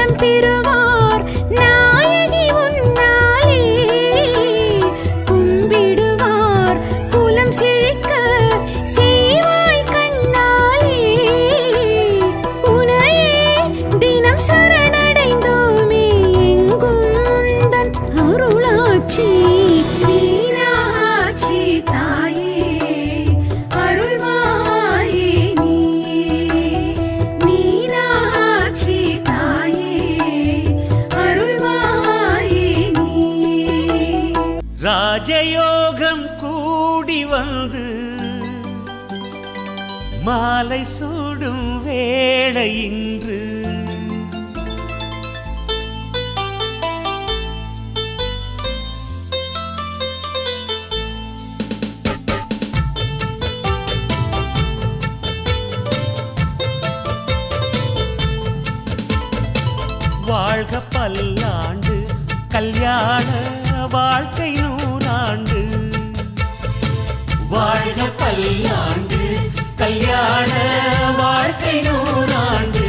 நலம் பெறுவார் நாயகி உன்னாலே கும்பிடுவார் குலம் செழிக்க செய்வாய் கண்ணாலே உனையே தினம் சரணடைந்தோமே எங்கும் முந்தன் அருளாட்சி மீனாட்சி தாயே அருள்வாயே நீயே மீனாட்சி தாயே அருள்வாயே நீயே ராஜயோகம் கூடி வந்து மாலை சூடும் வேளை இன்று வாழ்க பல்லாண்டு கல்யாண வாழ்க்கை நூறாண்டு வாழ்க பல்லாண்டு கல்யாண வாழ்க்கை நூறாண்டு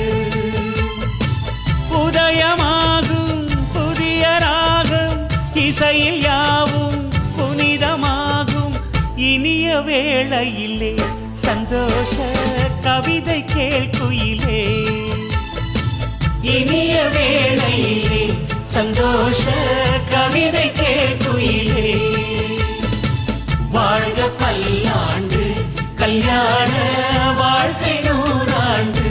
உதயமாகும் புதிய ராகம் இசையில் யாவும் புனிதமாகும் இனிய வேளையிலே சந்தோஷ கவிதை கேள்குயிலே இனிய வேளையிலே சந்தோஷ கவிதை கேள்குயிலே வாழ்க பல்லாண்டு கல்யாண வாழ்க்கை நூறாண்டு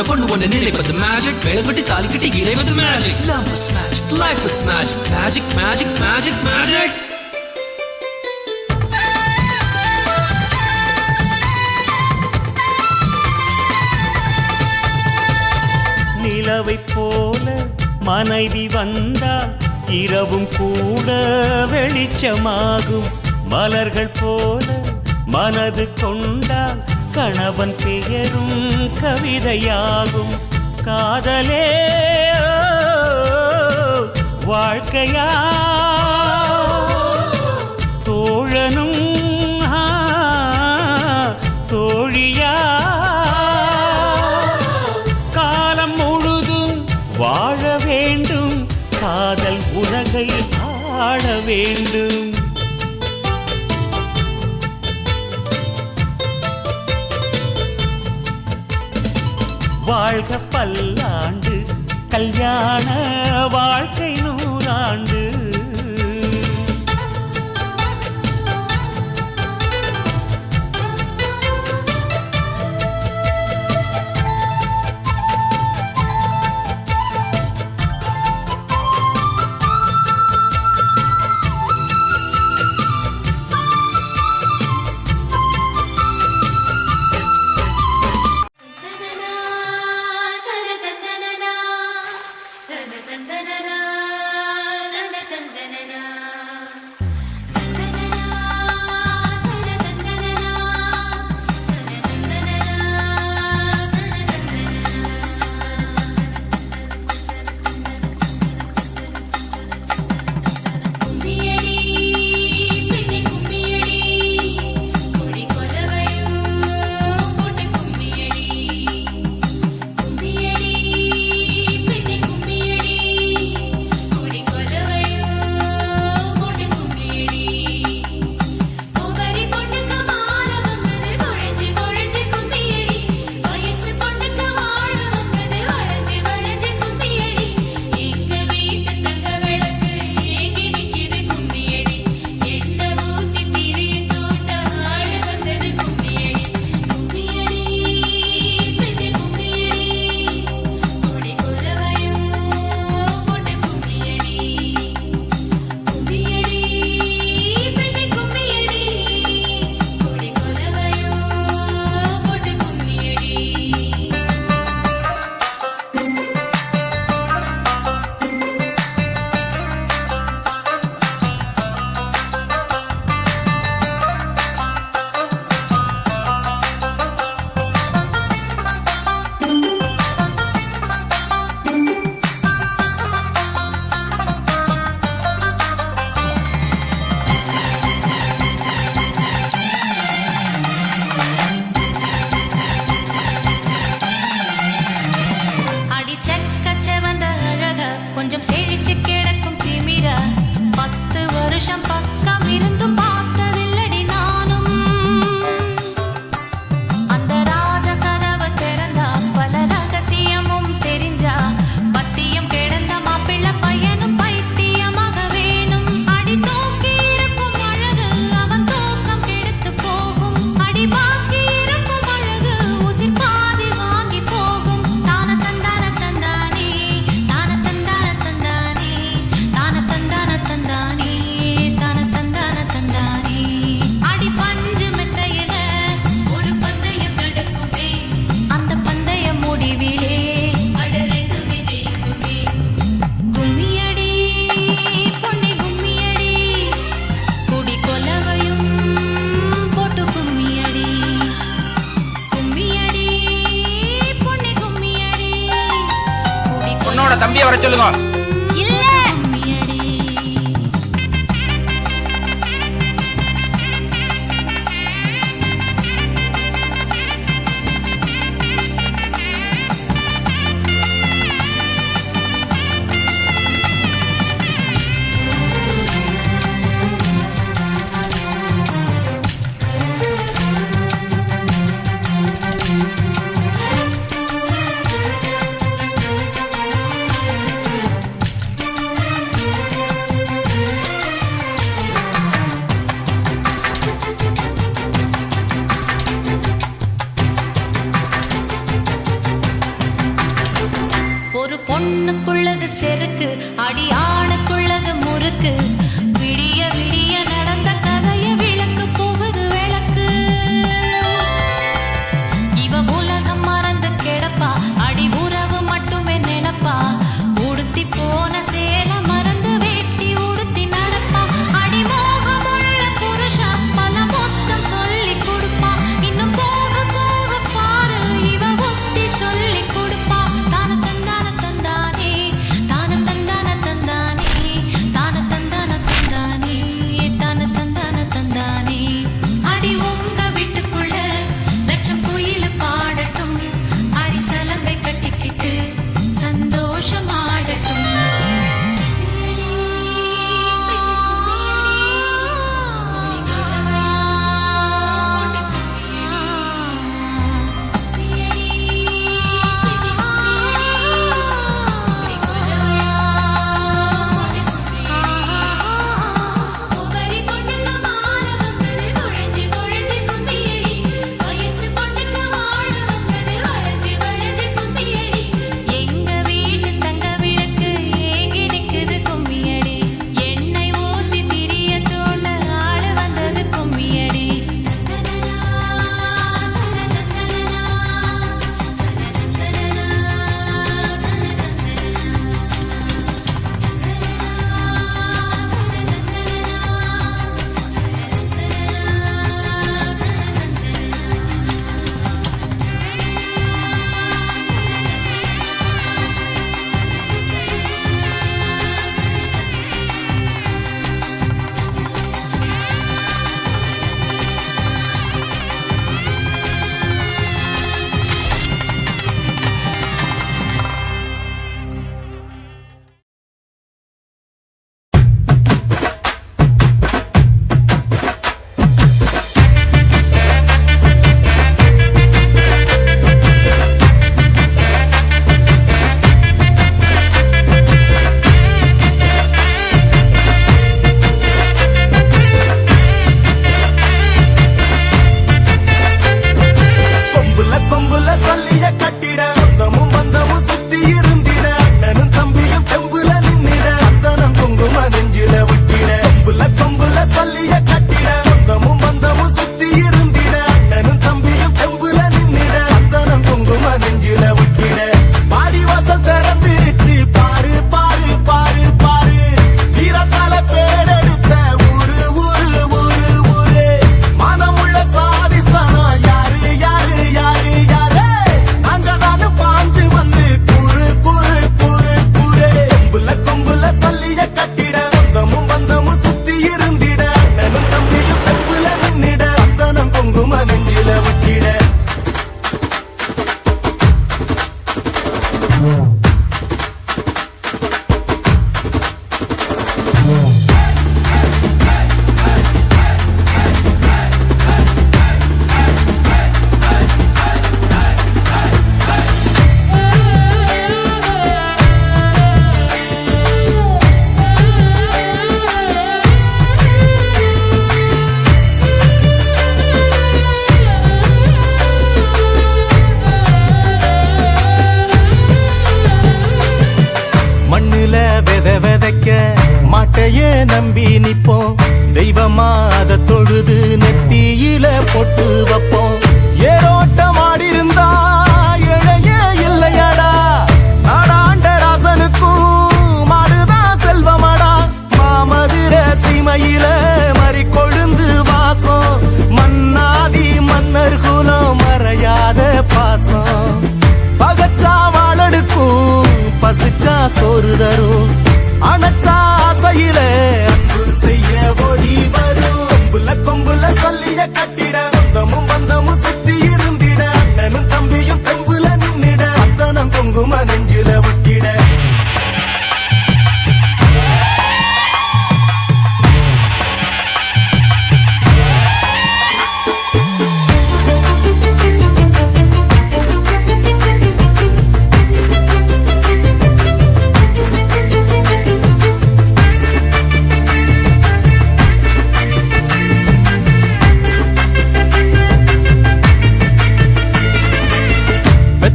பொண்ணு ஒண்ணு நினைப்பது மேஜிக் வேலைக்கட்டி தாலி கட்டி இறைவது magic love is magic life is magic magic magic magic magic நிலவை போல மனைவி வந்தால் இரவும் கூட வெளிச்சமாகும் மலர்கள் போல மனது கொண்டால் கணவன் பெயரும் கவிதையாகும் காதலே வாழ்க்கையா தோழனும் தோழியா காலம் முழுதும் வாழ வேண்டும் காதல் உலகை ஆள வேண்டும் வாழ்க பல்லாண்டு கல்யாண வாழ்க்கை நூறாண்டு தன உன்னோட தம்பியை வர சொல்லுங்க. ஒரு பொண்ணுக்குள்ளது செருக்கு, அடியானுக்குள்ளது முறுக்கு. விடிய விடிய நடந்த கதைய விளக்கு போகுது விளக்கு. இவ உலகம் மறந்து கிடப்பா, அடி உறவு மட்டுமே நினைப்பா. உடுத்தி போன சேல மறந்து வேட்டி உடுத்தி நடப்பா. அடி மோகமுள்ள புருஷன் பல மொத்தம் சொல்லி கொடுப்பா. இன்னும் போக போக பாரு இவ ஒத்தி சொல்லி கொடுப்பா. தான தந்தான தந்தானே, தான தந்தான தந்தானே.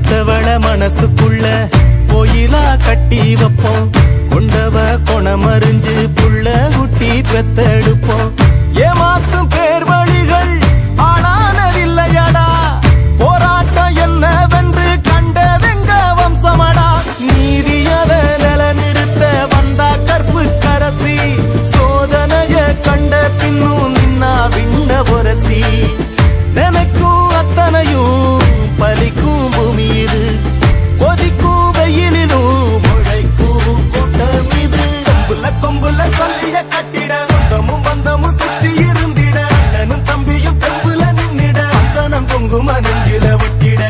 பெத்தவள மனசுக்குள்ள கோயிலா கட்டி வைப்போம். கொண்டவ கொணமறிஞ்சு புள்ள குட்டி பெத்தெடுப்போம். ஏமாத்தும் பேர் வழிகள் ஆளானதில்லையடா. போராட்டம் என்னவென்று கண்டதெங்க வம்சமடா. நீதியத நிலநிறுத்த வந்தா கற்பு கரசி. சோதனைய கண்ட பின்னும் நின்னா விண்ண உரசி. நினைக்கும் அத்தனையும் பலிக்கும் பூமி இது. கொதிக்கும் வெயிலிலும் உழைக்கும் கூட்டம் இது. கொம்புல கொம்புல சொல்லிய கட்டிட சொந்தமும் பந்தமும் சுத்தி இருந்திட. அண்ணனும் தம்பியும் தெம்புல நின்னிட. அந்தனம் பொங்கும் நெஞ்சில விட்டிட.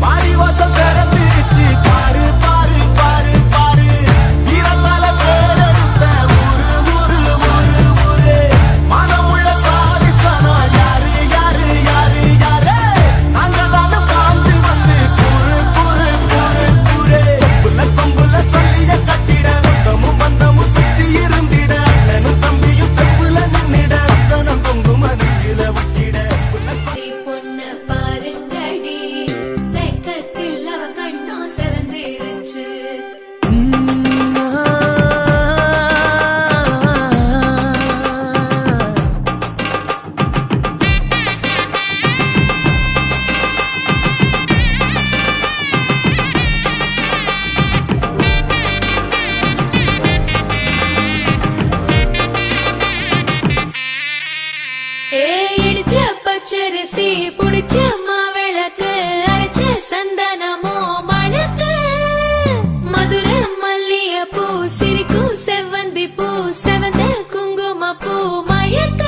பாரிவாசல் திறந்துச்சு பாரு பாரு பாரு பாரு. வீரத்தால பேரெடுத்த ஊரு ஊரு ஊரு ஊரு. மனமுள்ள சாதிசனா யாரு யாரு யாரு யாரு. நாங்கதானு பாஞ்சு வந்து கூறு கூறு கூறு கூறு. கொம்புல கொம்புல சொல்லிய கட்டிட சொந்தமும் பந்தமும் சுத்தி இருந்திட. அண்ணனும் தம்பியும் தெம்புல நின்னிட. அந்தனம் பொங்கும் நெஞ்சில விட்டிட. பொண்ணு பாருங்கடி வெக்கத்தில் அவ கண்ணா செவந்திருச்சு. இடிச்ச பச்சரிசி புடிச்ச மாவிளக்கு அரைச்ச சந்தனமோ மணக்கு. மதுர மல்லிய பூ சிரிக்கும் செவ்வந்தி பூ செவந்த குங்கும பூ மயக்க.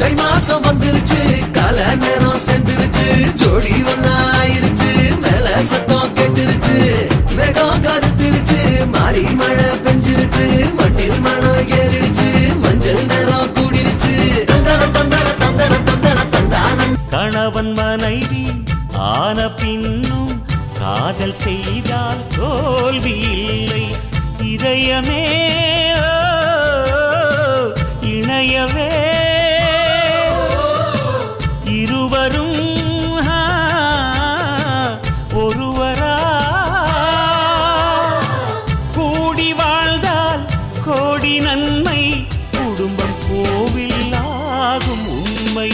தை மாசம் வந்துருச்சு கால நேரம் சென்றுருச்சு. ஜோடி ஒன்னாயிருச்சு மேல சத்தம் கெட்டுருச்சு. மேகம் கருத்துருச்சு மாறி மழை பெஞ்சிருச்சு. மண்ணில் மணம் ஏறிடுச்சு மஞ்சள் நேரம் கூடிருச்சு. தந்தர தந்தர தந்தர தந்தர தந்தானம். கணவன் மனைவி ஆன பின்னும் காதல் செய்தால் தோல்வி இல்லை. இதயமே இணையவே இருவரும் ஒருவரா கூடி வாழ்ந்தால் கோடி நன்மை. குடும்பம் கோவில் ஆகும் உண்மை.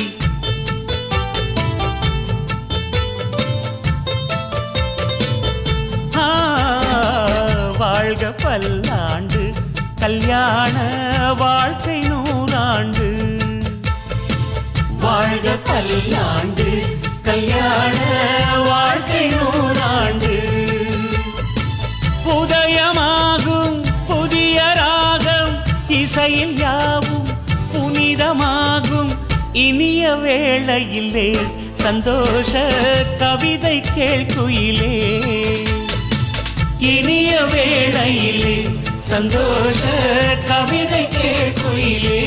வாழ்க பல்லாண்டு கல்யாண வாழ்க்கை 100 ஆண்டு. வாழ்க பல்லாண்டு கல்யாண வாழ்க்கை 100 ஆண்டு. உதயமாகும் புதிய ராகம் இசையில் யாவும் புனிதமாகும். இனிய வேளையிலே சந்தோஷ கவிதை கேள்குயிலே. இனிய வேளையிலே சந்தோஷ கவிதை கேள்குயிலே.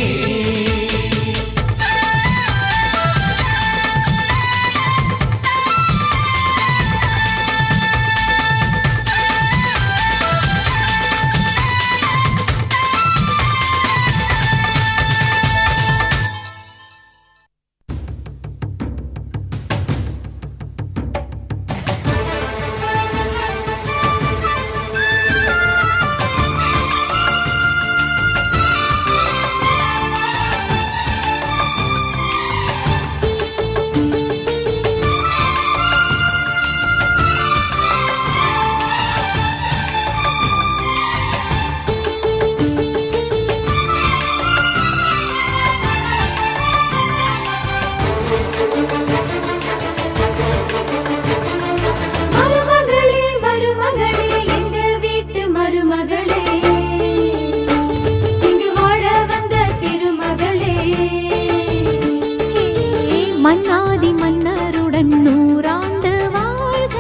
மன்னாதி மன்னருடன் 100 ஆண்டு வாழ்க.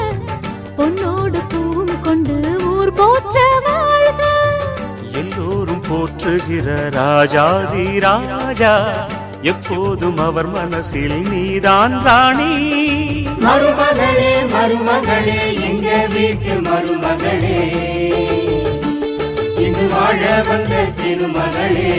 பொன்னோடு பூவும் கொண்டு ஊர் போற்ற வாழ்க. எல்லோரும் போற்றுகிற ராஜாதி ராஜா. எப்போதும் அவர் மனசில் நீதான் ராணி. மருமகளே மருமகளே எங்க வீட்டு மருமகளே. இங்கு வாழ வந்த திருமகளே.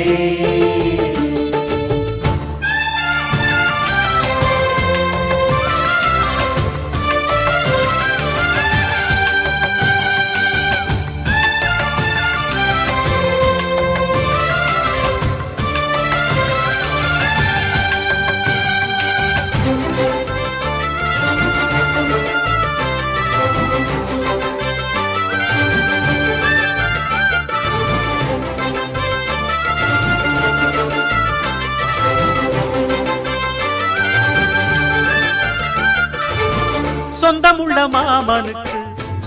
சொந்தமுள்ள மாமனுக்கு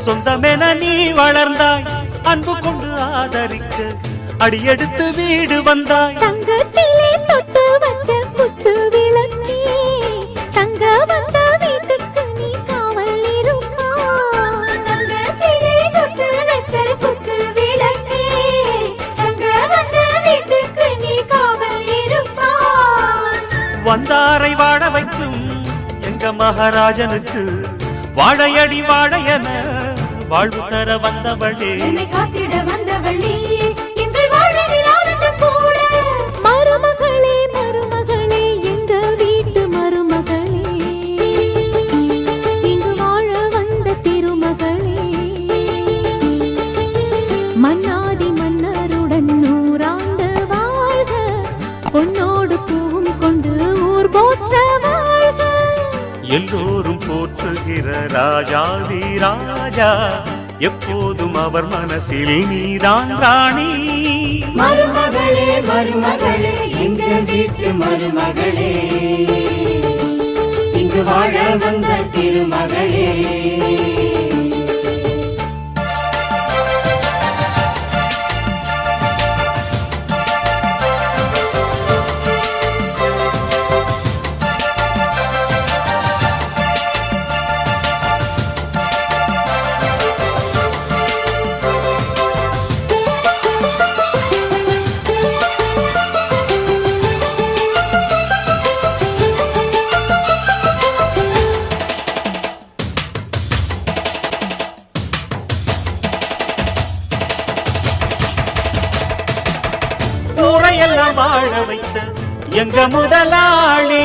சொந்தமென நீ வளர்ந்தாய். அன்பு கொண்டு ஆதரிக்க அடியெடுத்து வீடு வந்தாய். தங்கத்திலே தொட்டு வச்ச குத்து விளக்கே, தங்க வந்த வீட்டுக்கு நீ காவல் இருப்பாய். தங்கத்திலே தொட்டு வச்ச குத்து விளக்கே, தங்க வந்த வீட்டுக்கு நீ காவல் இருப்பாய். வந்தாரை வாழ வைக்கும் எங்க மகாராஜனுக்கு வாழையடி வாழையன வாழ்வு தர வந்தவளே. என்னை காத்திட வந்தவள் நீயே, எங்கள் வாழ்வில் ஆனந்தம் கூட. மருமகளே மருமகளே எங்க வீட்டு மருமகளே, இங்கு வாழ வந்த திருமகளே. மன்னாதி மன்னருடன் 100 ஆண்டு வாழ்க, பொன்னோடு பூவும் கொண்டு ஊர் போற்ற வாழ்க. எல்லோரும் போற்றுகிற ராஜாதி ராஜா, எப்போதும் அவர் மனசில் நீதான் ராணி. மருமகளே மருமகளே எங்கள் வீட்டு மருமகளே, இங்கு வாழ வந்த திருமகளே. ஊரையெல்லாம் வாழ வைத்த எங்க முதலாளி,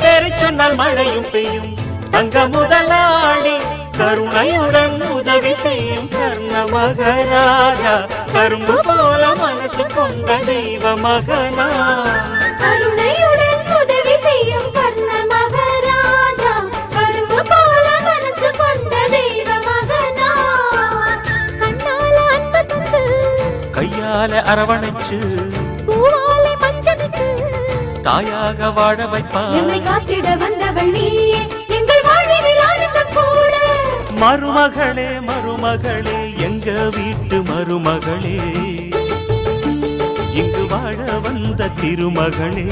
பேரை சொன்னால் மழையும் பெய்யும் தங்க முதலாளி. கருணையுடன் உதவி செய்யும் கர்ண மகராஜா, கரும்பு போல மனசு கொண்ட தெய்வ மகனா. கருணையுடன் உதவி செய்யும் கர்ண மகராஜா, கரும்பு போல மனசு கொண்ட தெய்வ மகனா. கண்ணால அன்பு தந்து கையால அரவணைச்சு பூவாலை மஞ்சமிட்டு தாயாக வாழ வைப்பா. என்னை காத்திட வந்தவள் நீயே, எங்கள் வாழ்வில் ஆனந்தம் கூட. மருமகளே மருமகளே எங்க வீட்டு மருமகளே, இங்கு வாழ வந்த திருமகளே.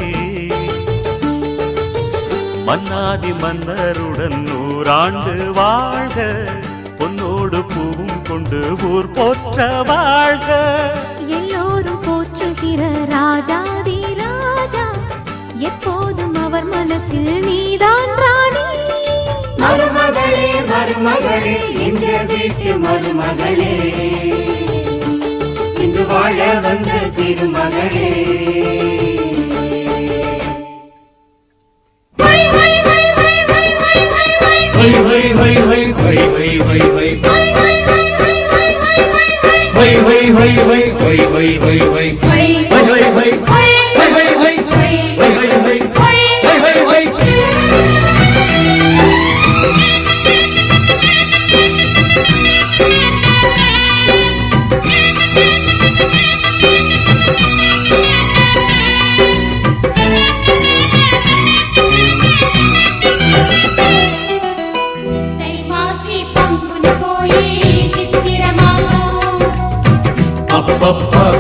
மன்னாதி மன்னருடன் 100 ஆண்டு வாழ்க, பொன்னோடு பூவும் கொண்டு ஊர் போற்ற வாழ்க. எல்லோரும் போற்றுகிற ராஜாதி ராஜா, எப்போதும் அவர் மனசில் நீதான் ராணி. மருமகளே மருமகளே எங்கள் வீட்டு மருமகளே, இங்கு வாழ வந்த திருமகளே.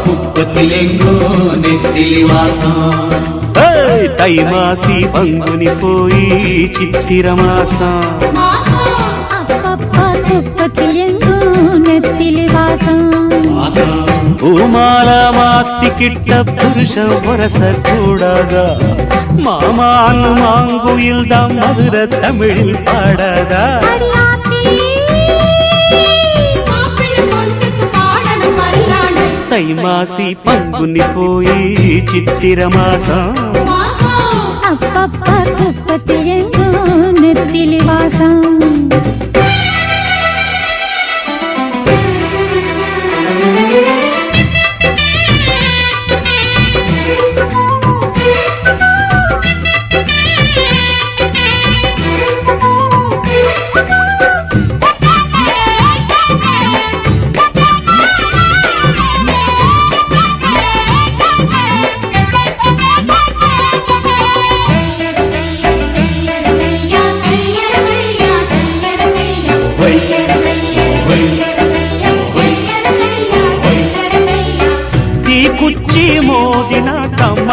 కుప్పతిలెంగో నెత్తిలి వాసం. தை மாசி பங்குனி போய் சித்திர மாசம். அப்பப்பா குப்பத்தில் எங்கும் நெத்திலி வாசம். பூமால மாத்திக்கிட்ட புருஷன் பொரச கூடாதா, மாமான் மாங்குயில் தான் மதுர தமிழில் பாடாதா. தை மாசி பங்குனி போய் சித்திர மாசம். அப்பப்பா குப்பத்தில் எங்கும் நெத்திலி வாசம்.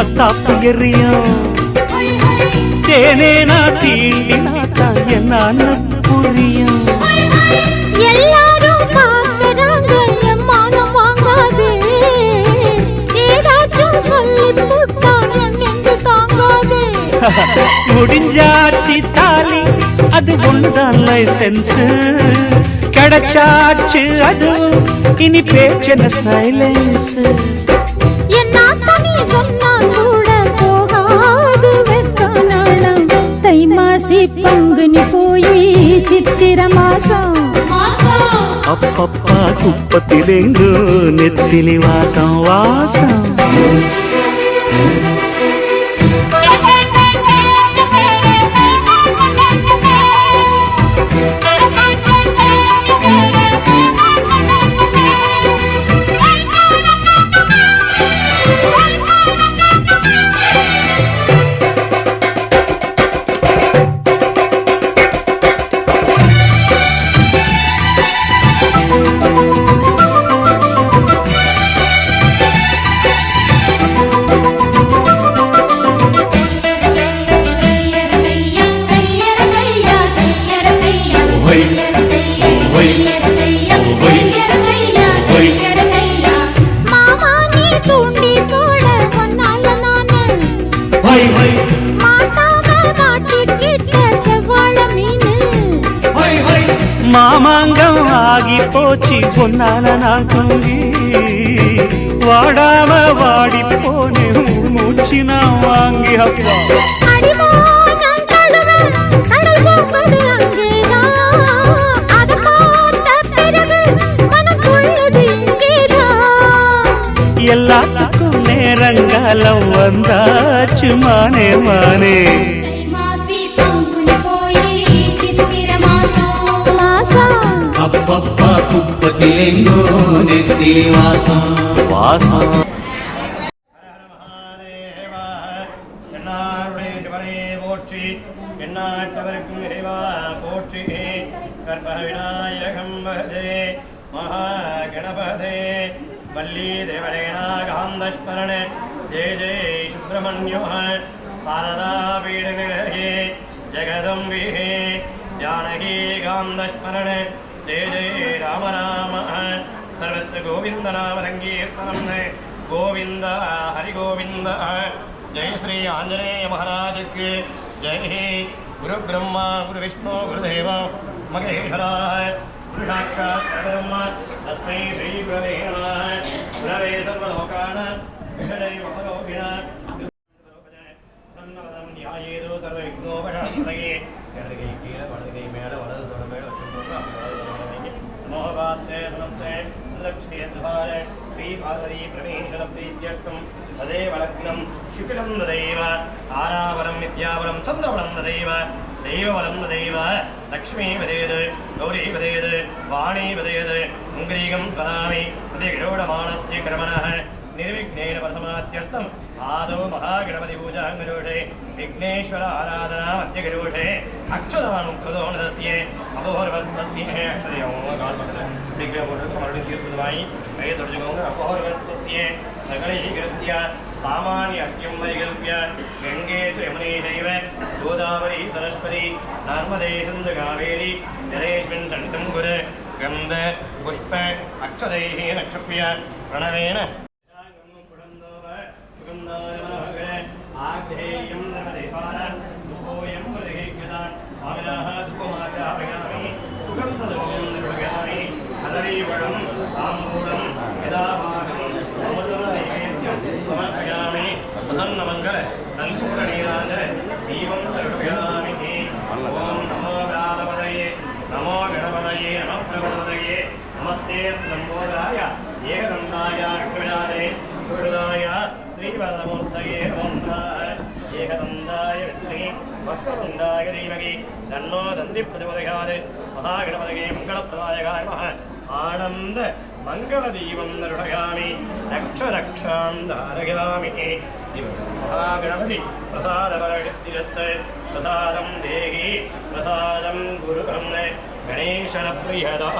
மத்தாப்பு எறியும் தேனே நான் தீண்டினாத்தான் என்னான்னு புரியும். எல்லாரும் பார்க்கறாங்க என் மானம் வாங்காதே, ஏதாச்சும் சொல்லி போட்டா என் நெஞ்சு தாங்காதே. முடிஞ்சாச்சு தாலி அது ஒண்ணுதான் லைசன்ஸ், கிடைச்சாச்சு அது இனி பேச்சன சைலன்ஸ். என் நாத்தனி சொன்னா கூட போகாது வெக்கநாளம், தை மாசி பங்குனி போய் சித்திர மாசம். அப்பப்பா குப்பத்திலேங்கோ நெத்திலி வாசம் வாசம். மாமா நீ தூண்டி போட பொன்னால நானு மாட்டாம மாட்டிக்கிட்ட செவ்வாழ மீனு. மாமாங்கம் ஆகி போச்சு பொன்னால நான் தூங்கி, வாடாம வாடி போனே மூச்சு நான் வாங்கி. அப்பா அடிமோனம் கழுவ கடல் போகுது அங்கேதான், அத பார்த்த பிறகு மனம் கொள்ளுது இங்கேதான். எல்லாத்துக்கும் நேரங்காலம் வந்தாச்சு மானே மானே. மாசி பங்குனி போய் சித்திர மாசம் அப்பப்பா குப்பத்திலேங்கோ நெத்திலி வாசம் வாசம். என்னாருடைய சிவனே போற்றி, எந்நாட்டவர்க்கும் இறைவா போற்றி. கற்ப விநாயகம் பஜே மகா கணபதே வள்ளி தேவரேணாகாந்தஸ்மரண ஜெய ஜெய சுப்பிரமணிய சாரதா பீடநிலையே ஜெகதம்பிகே ஜானகி காந்தஸ்மரண ஜெய ஜெய ராம ராம சர்வத்த கோவிந்த நாம சங்கீர்த்தனம் கோவிந்த ஹரி கோவிந்த. जय श्री आंजनेय महाराज के जय. गुरु ब्रह्मा गुरु विष्णु गुरुदेव महेश्वराय साक्षात् परब्रह्म तस्मै श्री गुरवे नमः. गुरवे सर्वलोकानां विषये महारोगिणां सन्नवदं ध्यायेतो सर्वविघ्नोपशान्तये. இடது கை கீழே வலது கை மேலே வலது தொட மேலே வச்சு मोहवात्ते नमस्ते प्रदक्षिणेद्वारे श्रीभारती प्रमेश्वरप्रीत्यर्थं तदेव लग्नं शुक्लं तदैव तारावरं विद्यावरं चन्द्रवरं तदैव दैववरं तदैव लक्ष्मी वदेद् गौरी वदेद् वाणी वदेद् मुङ्गरीगं स्मरामि प्रतिगृढमाणस्य कर्मणः निर्विघ्नेन प्रथमात्यर्थम् आदौ महागणपति पूजां करोषे विघ्नेश्वर आराधना मध्यकरोषे अक्षदानं कृतोनदस्ये अपोहर्वस्तस्य अक्षदयो काल्पकः विग्रहमरुणि तीर्थुवायि वैदर्जगों अपोहर्वस्तस्य सकलैकृत्य सामान्य अर्घ्यं परिकल्प्य गङ्गे च यमुने चैव गोदावरी सरस्वती नर्मदे सिन्धु कावेरी जलेऽस्मिन् सन्निधिं कुरु गन्ध पुष्प अक्षदैः नक्षप्य प्रणवेन आग्नेयं नमदेवानां दुपोयं प्रदेह्यता स्वामिनः दुपमाचापयामि सुगन्धद्रव्यं निर्वयामि हदरीवळं ताम्बूलं यदाभागं अमृतनैवेद्यं समर्पयामि प्रसन्नमङ्गल कल्पूरनीराजन दीपं सर्वयामि. ॐ नमो व्यालपदये नमो गणपतये नमः प्रभुपतये नमस्ते लम्बोदराय एकदन्ताय विघ्नविनाशने सुहृदाय श्रीवरदमूर्तये नमः. एकदन्ताय विद्महे वक्रतुण्डाय धीमहि तन्नो दन्ति प्रचोदयात्. महागणपतये मङ्गलप्रदायकाय नमः. आनन्द मङ्गलदीपं दर्शयामि रक्ष रक्षां धारयामि. महागणपति प्रसादवरसिद्धिरस्ते प्रसादं देहि प्रसादं गुरुकं गणेशप्रियदां.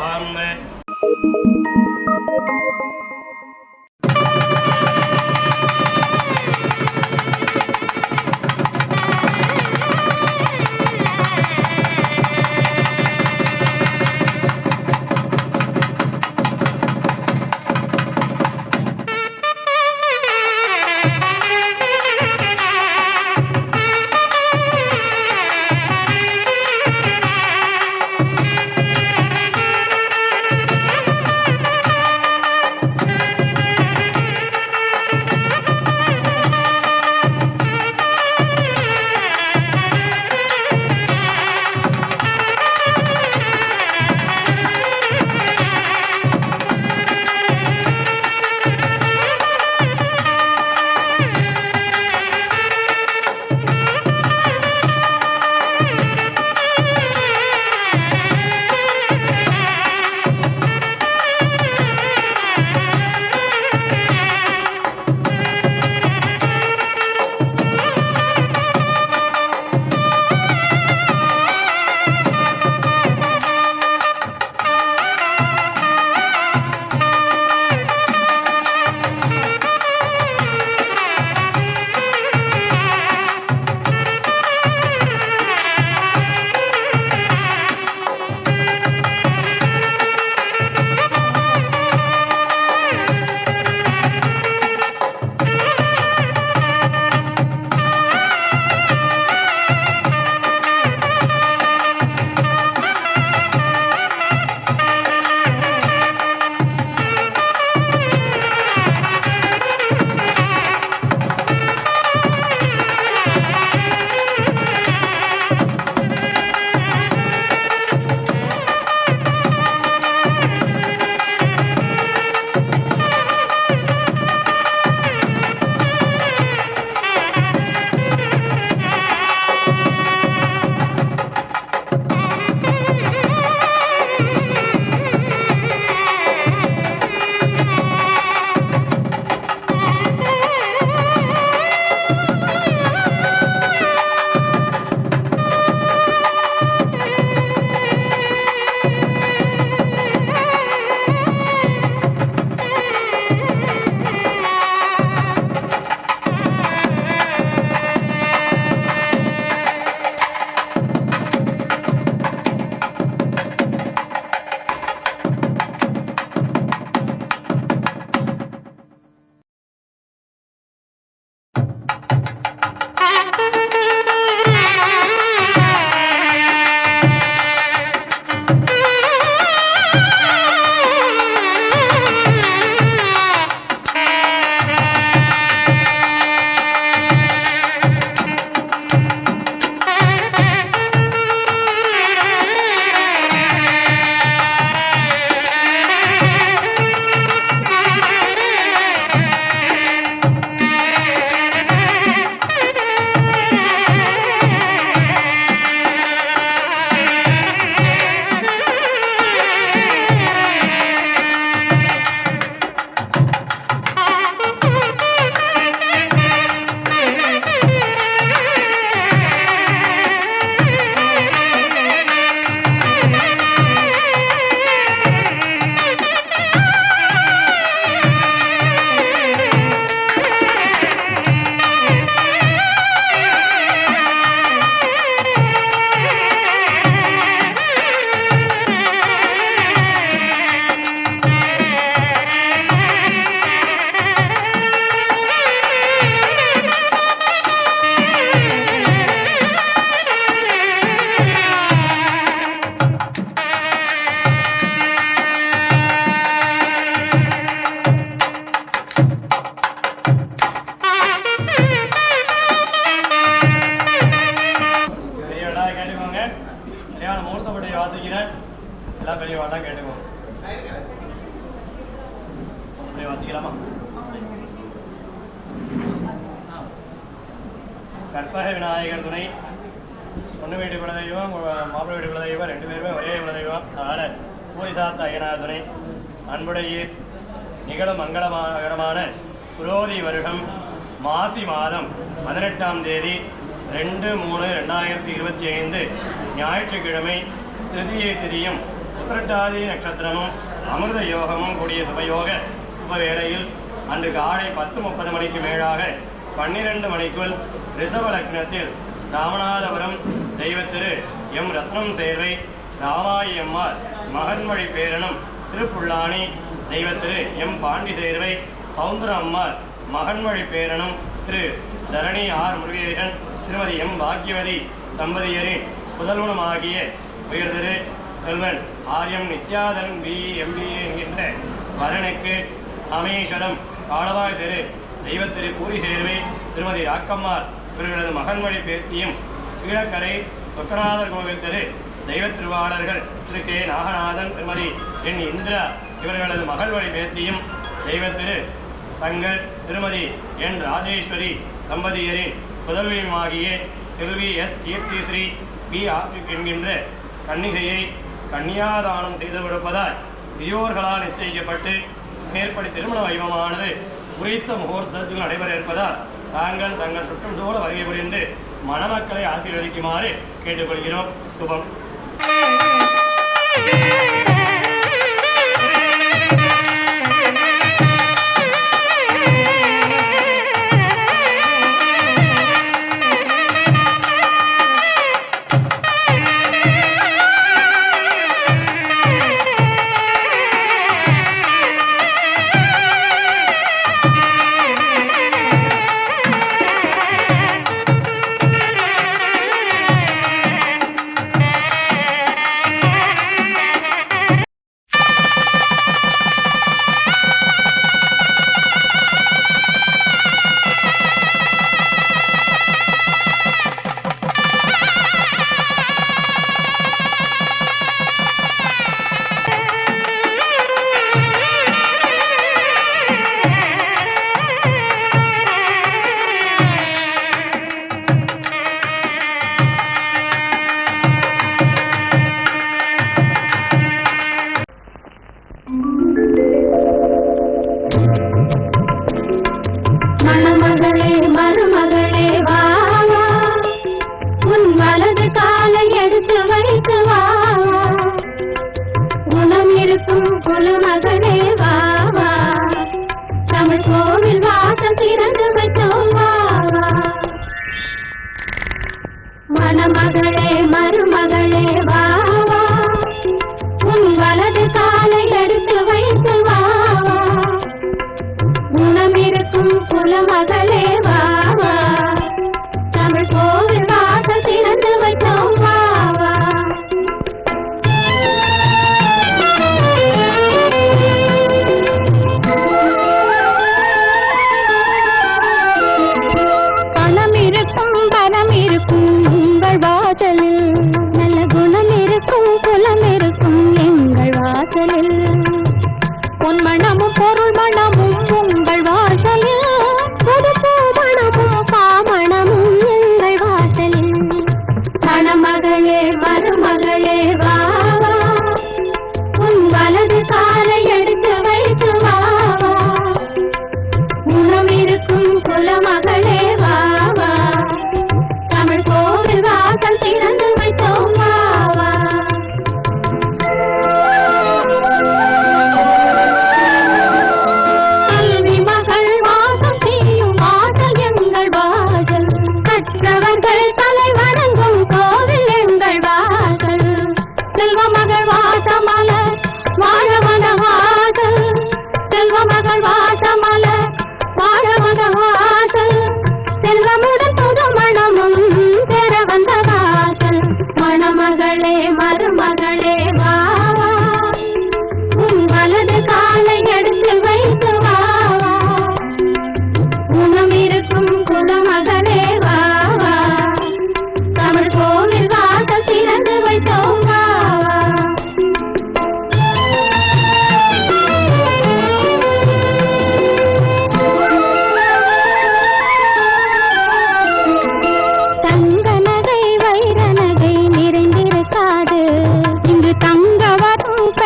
கல்யாண முகூர்த்தப்படி வாசிக்கிற எல்லா பெரியவாள்லாம் கேட்டுக்கோங்க. அப்படியே வாசிக்கலாமா? கற்பக விநாயகர் துணை, பொண்ணு வீட்டு குலதெய்வம், மாப்பிள்ளை வீட்டு குலதெய்வம், 2 பேருமே ஒரே குலதெய்வம். அதனால் பூரிசாத்த ஐயனார் துணை. அன்புடைய நிகழும் மங்களகரமான புரோதி வருடம் மாசி மாதம் 18ஆம் தேதி 2/3/2025 ஞாயிற்றுக்கிழமை திருதியை திதியும் உத்திரட்டாதி நட்சத்திரமும் அமிர்த யோகமும் கூடிய சுபயோக சுபவேளையில் அன்று காலை 10:30 மணிக்கு மேலாக 12 மணிக்குள் ரிஷப லக்னத்தில் ராமநாதபுரம் தெய்வத்திரு எம் ரத்னம் சேர்வை ராமாயி அம்மாள் மகன்மொழி பேரனும் திருப்புல்லானி தெய்வத்திரு எம் பாண்டி சேர்வை சவுந்தர அம்மாள் மகன்மொழி பேரனும் திரு தரணி ஆர் முருகேசன் திருமதி எம் பாக்யவதி தம்பதியரின் புதல்வனுமாகிய உயர்திரு செல்வன் ஆர்எம் நித்யாதன் BA என்கின்ற வரனுக்கு ராமேஸ்வரம் காலவாய் திரு தெய்வத்திரு பூரி சேர்வை திருமதி ராக்கம்மாள் இவர்களது மகன்மொழி பேத்தியும் கீழக்கரை சொக்கநாதர் கோவில் திரு தெய்வ திருவாளர்கள் திரு கே நாகநாதன் திருமதி என் இந்திரா இவர்களது மகள் வழி பேத்தியும் தெய்வத்திரு சங்கர் திருமதி என் ராஜேஸ்வரி தம்பதியரின் புதல்வியுமாகிய செல்வி S கீர்த்திஸ்ரீ B ஆர்பிக் என்கின்ற கன்னிகையை கன்னியாதானம் செய்து கொடுப்பதால் பெரியோர்களால் நிச்சயிக்கப்பட்டு மேற்படி திருமண வைபவமானது குறித்த முகூர்த்தத்தில் நடைபெற இருப்பதால் தாங்கள் தங்கள் சுற்றுச்சூழ வருகை புரிந்து மணமக்களை ஆசீர்வதிக்குமாறு கேட்டுக்கொள்கிறோம். சுபம். மணமகளே மருமகளே வா வா, உன் வலது காலை எடுத்து வைத்து வா வா, குணம் இருக்கும் குலமகளே வா வா, தமிழ் கோவில் வாசல் திறந்து வைத்தோம் வா வா. மணமகளே மருமகளே வா வா, உன் வலது காலை எடுத்து வைத்து வா வா, குணம் இருக்கும் குலமகளே வா வா, தமிழ் கோவில் வாசல் திறந்து வைத்தோம் வா வா. பணம் இருக்கும் பணம் இருக்கும் உங்கள் வாசலில், நல்ல குணம்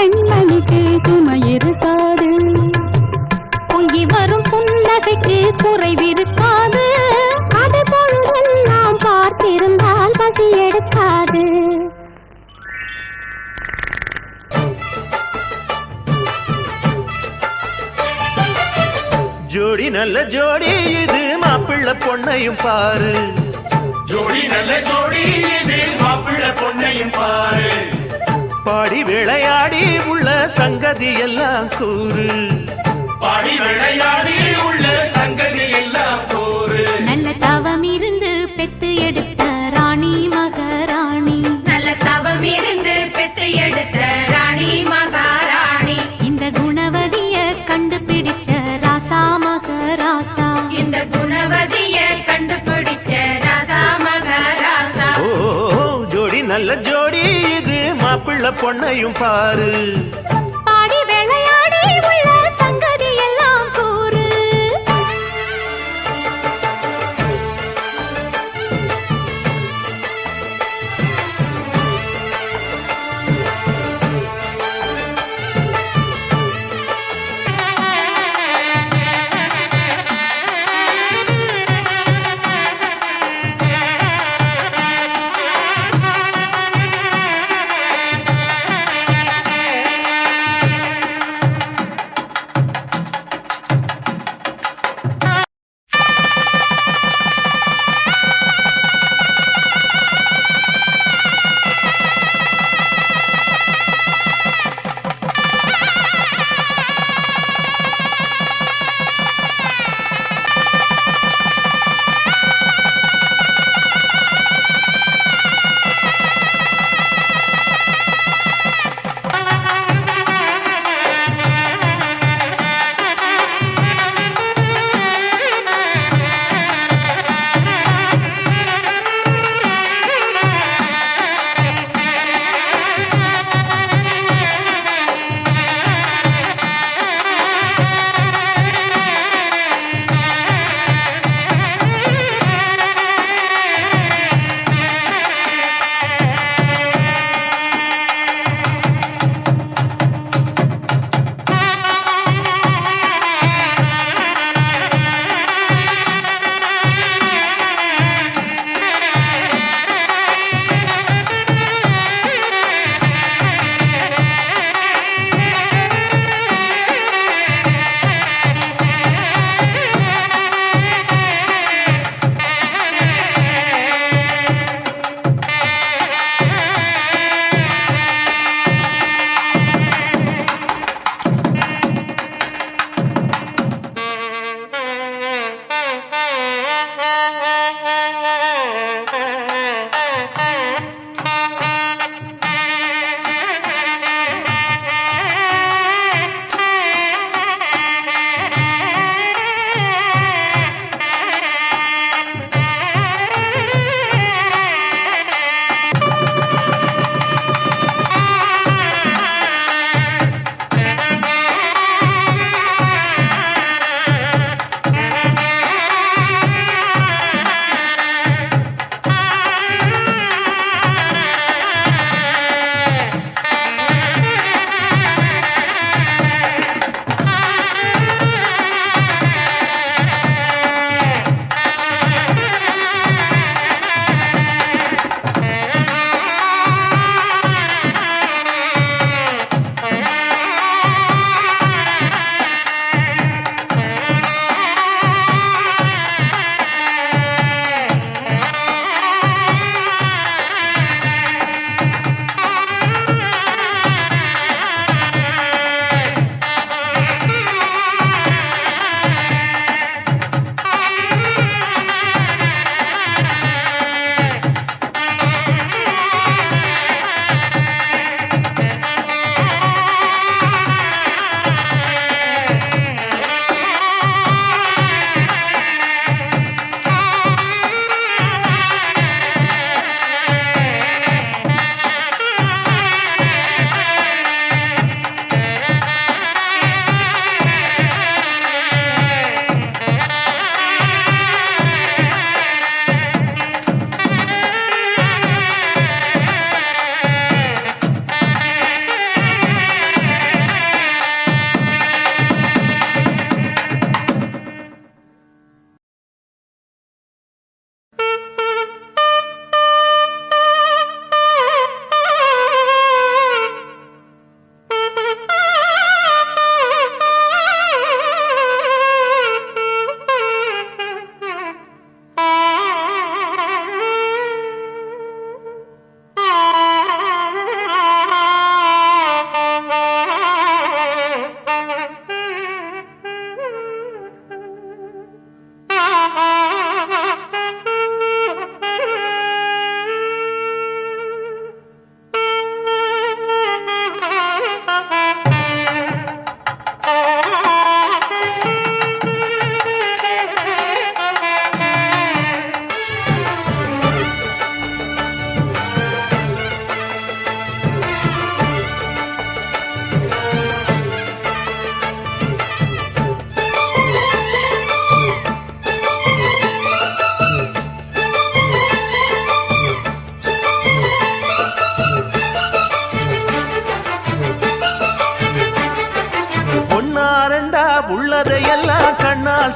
பெண்மணிக்கு சுமை இருக்காது, பொங்கி வரும் புன்னகைக்கு குறைவிருக்காது, அது பொழுதெல்லாம் பார்த்திருந்தால் பசி எடுக்காது. ஜோடி நல்ல ஜோடி இது மாப்பிள்ள பொண்ணையும் பாரு, ஜோடி நல்ல ஜோடி இது மாப்பிள்ள பொண்ணையும் பாரு, பாடி விளையாடி உள்ள சங்கதி எல்லாம் கூறு, பாடி விளையாடி உள்ள சங்கதி எல்லாம் கூறு. நல்ல தவம் இருந்து பெத்து எடுத்த ராணி மகாராணி, நல்ல தவம் இருந்து பெத்து எடுத்த ராணி மகாராணி, இந்த குணவதிய கண்டுபிடிச்ச ராசா மகராசா, இந்த குணவதிய கண்டுபிடிச்ச ராசா மகாராசா. ஓ ஜோடி நல்ல ஜோடி இது மாப்பிள்ள பொண்ணையும் பாரு, பாடி விளையாடி உள்ள சங்கதி எல்லாம் கூறு.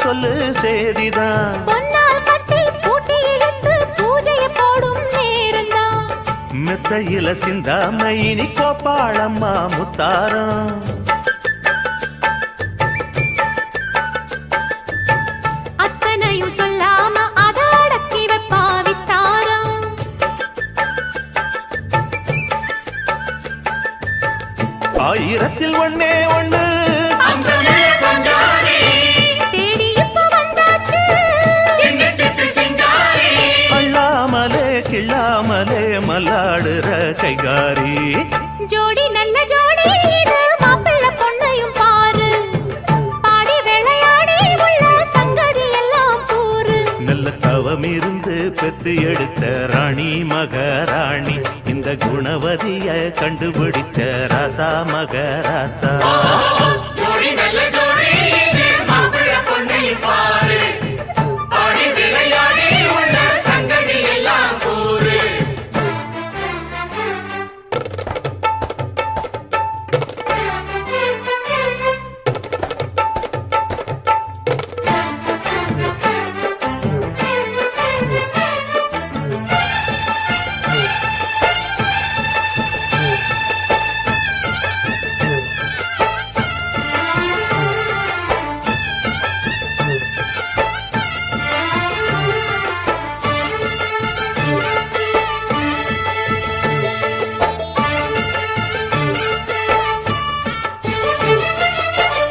சொல்லு சேதிதான். பொன்னால் கட்டி பூட்டி இழுத்து பூஜையை போடும் நேரம்தான். மெத்தையில சிந்தாம இனி கோப்பாளம்மா முத்தாரம். அத்தனையும் சொல்லாம அத அடக்கி வைப்பா வித்தாரம். ஆயிரத்தில் ஒண்ணே ஒண்ணு தேடி இப்ப வந்தாச்சு. அள்ளாமலே கிள்ளாமலே மல்லாடுற கைகாரி. ஜோடி நல்ல ஜோடி இது மாப்பிள்ளை பொண்ணையும் பாரு. பாடி விளையாடி உள்ள சங்கதி எல்லாம் கூறு. நல்ல தவம் இருந்து பெத்து எடுத்த ராணி மகாராணி. இந்த குணவதிய கண்டுபிடிச்ச ராசா மகராசா. ஜோடி நல்ல ஜோடி இது மாப்பிள்ளை பொண்ணையும் பாரு. ஆடி விளையாடி உள்ள சங்கதி எல்லாம் கூறு.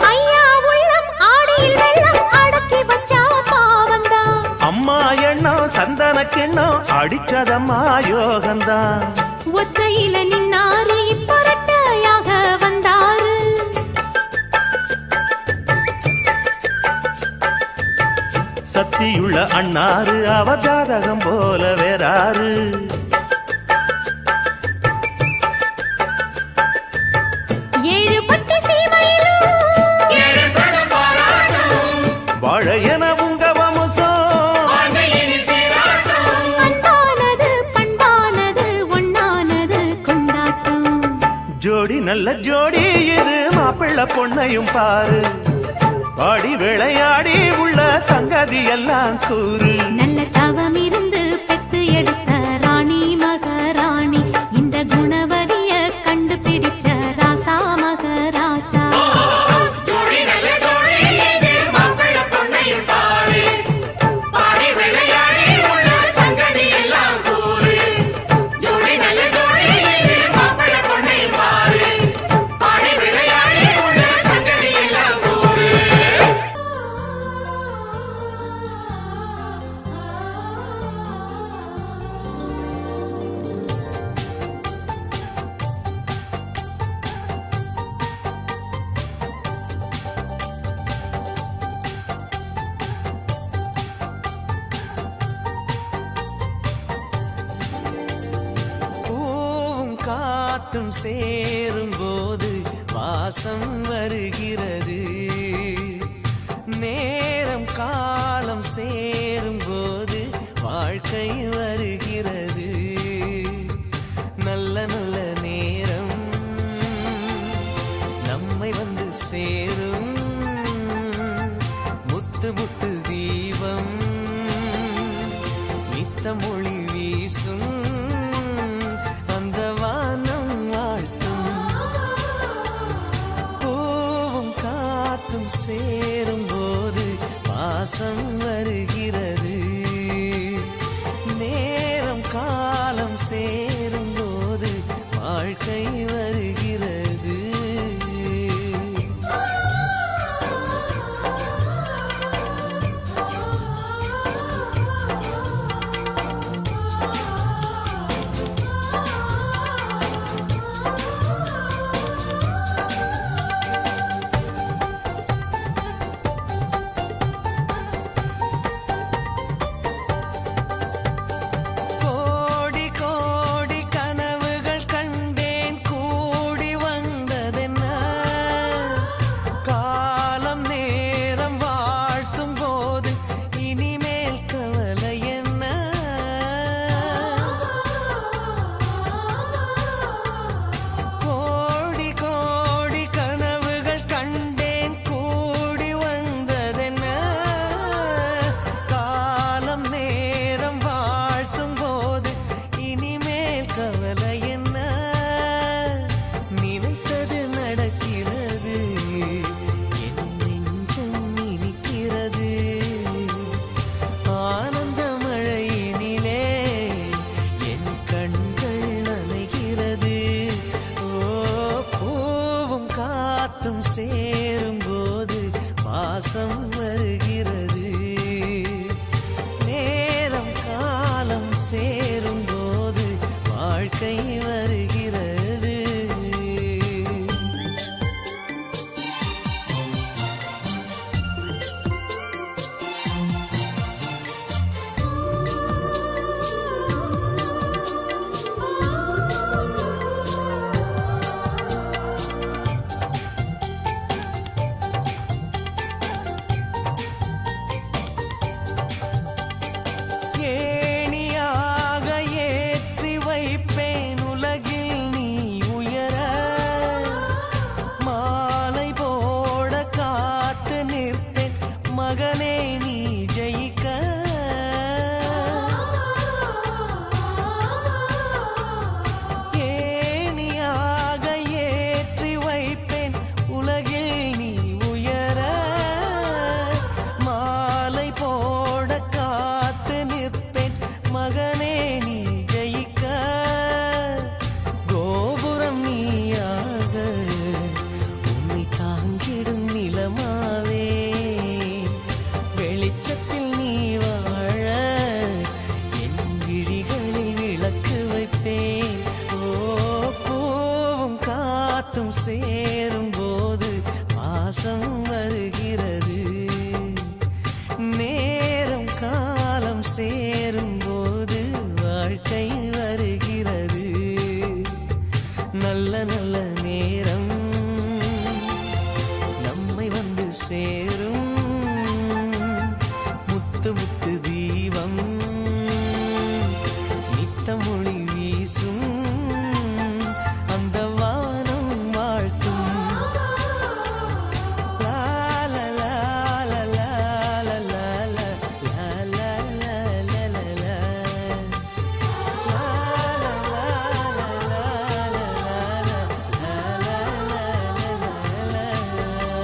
ஐயா உள்ளம் ஆடியில் வெள்ளம் அடக்கி வச்சா பாவம்தான். அம்மா எண்ணம் சந்தன கிண்ணம் அடிச்சதம்மா யோகந்தான். ஒத்தையில நின்னாரு இப்ப ரெட்டையாக வந்தாரு. சத்தியுள்ள அண்ணாரு அவ ஜாதகம் போல வேறாரு. ஏழு பட்டு சீமையிலும் ஏழு சனம் பாராட்டும். வாழையன உங்க வம்சம். ஆண்டையினி சீராட்டும். அன்பானது பண்பானது ஒண்ணானது கொண்டாட்டம். ஜோடி நல்ல ஜோடி இது மாப்பிள்ளை பொண்ணையும் பாரு. பாடி விளையாடி உள்ள சங்கதி எல்லாம் கூறு. நல்ல தவம் இருந்து பெத்து எடுத்த ராணி மகாராணி. இந்த குணவதிய கண்டுபிடிச்ச ராசா மகராசா. ஜோடி நல்ல ஜோடி இது மாப்பிள்ளை பொண்ணையும் பாரு. ஆடி விளையாடி உள்ள சங்கதி எல்லாம் கூறு. ஜோடி நல்ல ஜோடி இது மாப்பிள்ளை பொண்ணையும் பாரு. ஆடி விளையாடி உள்ள சங்கதி எல்லாம் கூறு. பூவும் காத்தும் சேரும் போது வாசம் வருகிறது. நேரம் காலம் சேரும் போது வாழ்க்கை வருகிறது. நல்ல நல்ல நேரம் நம்மை வந்து சேரும். முத்து முத்து தீபம் நித்தம் ஒளி வீசும். அந்த வானம் வாழ்த்தும். பூவும் காத்தும் சேரும் போது வாசம் வருகிறது. நேரம் காலம் சேரும் போது வாழ்க்கை வருகிறது. காலம் சேரும் போது பாசம் வருகிறது. நேரம் காலம் சேரும் போது வாழ்க்கை வருகிறது. நல்ல நல்ல நேரம் நம்மை வந்து சேரும். முத்து முத்து தீபம் நித்தமொழி வீசும். அந்த வானம் வாழ்த்தும். லா லா லா லா லா லா லா லா லா லா லா லா லா லா. லா லா லா லா லா லா லா லா லா லா.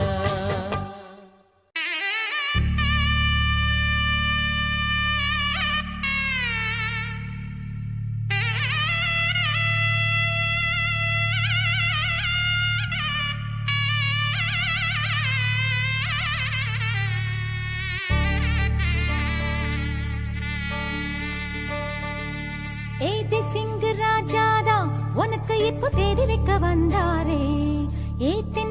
ஏதி சிங்கு ராஜாதா உனக்கு இப்போ தேதி வைக்க வந்தாரே. ஏத்தி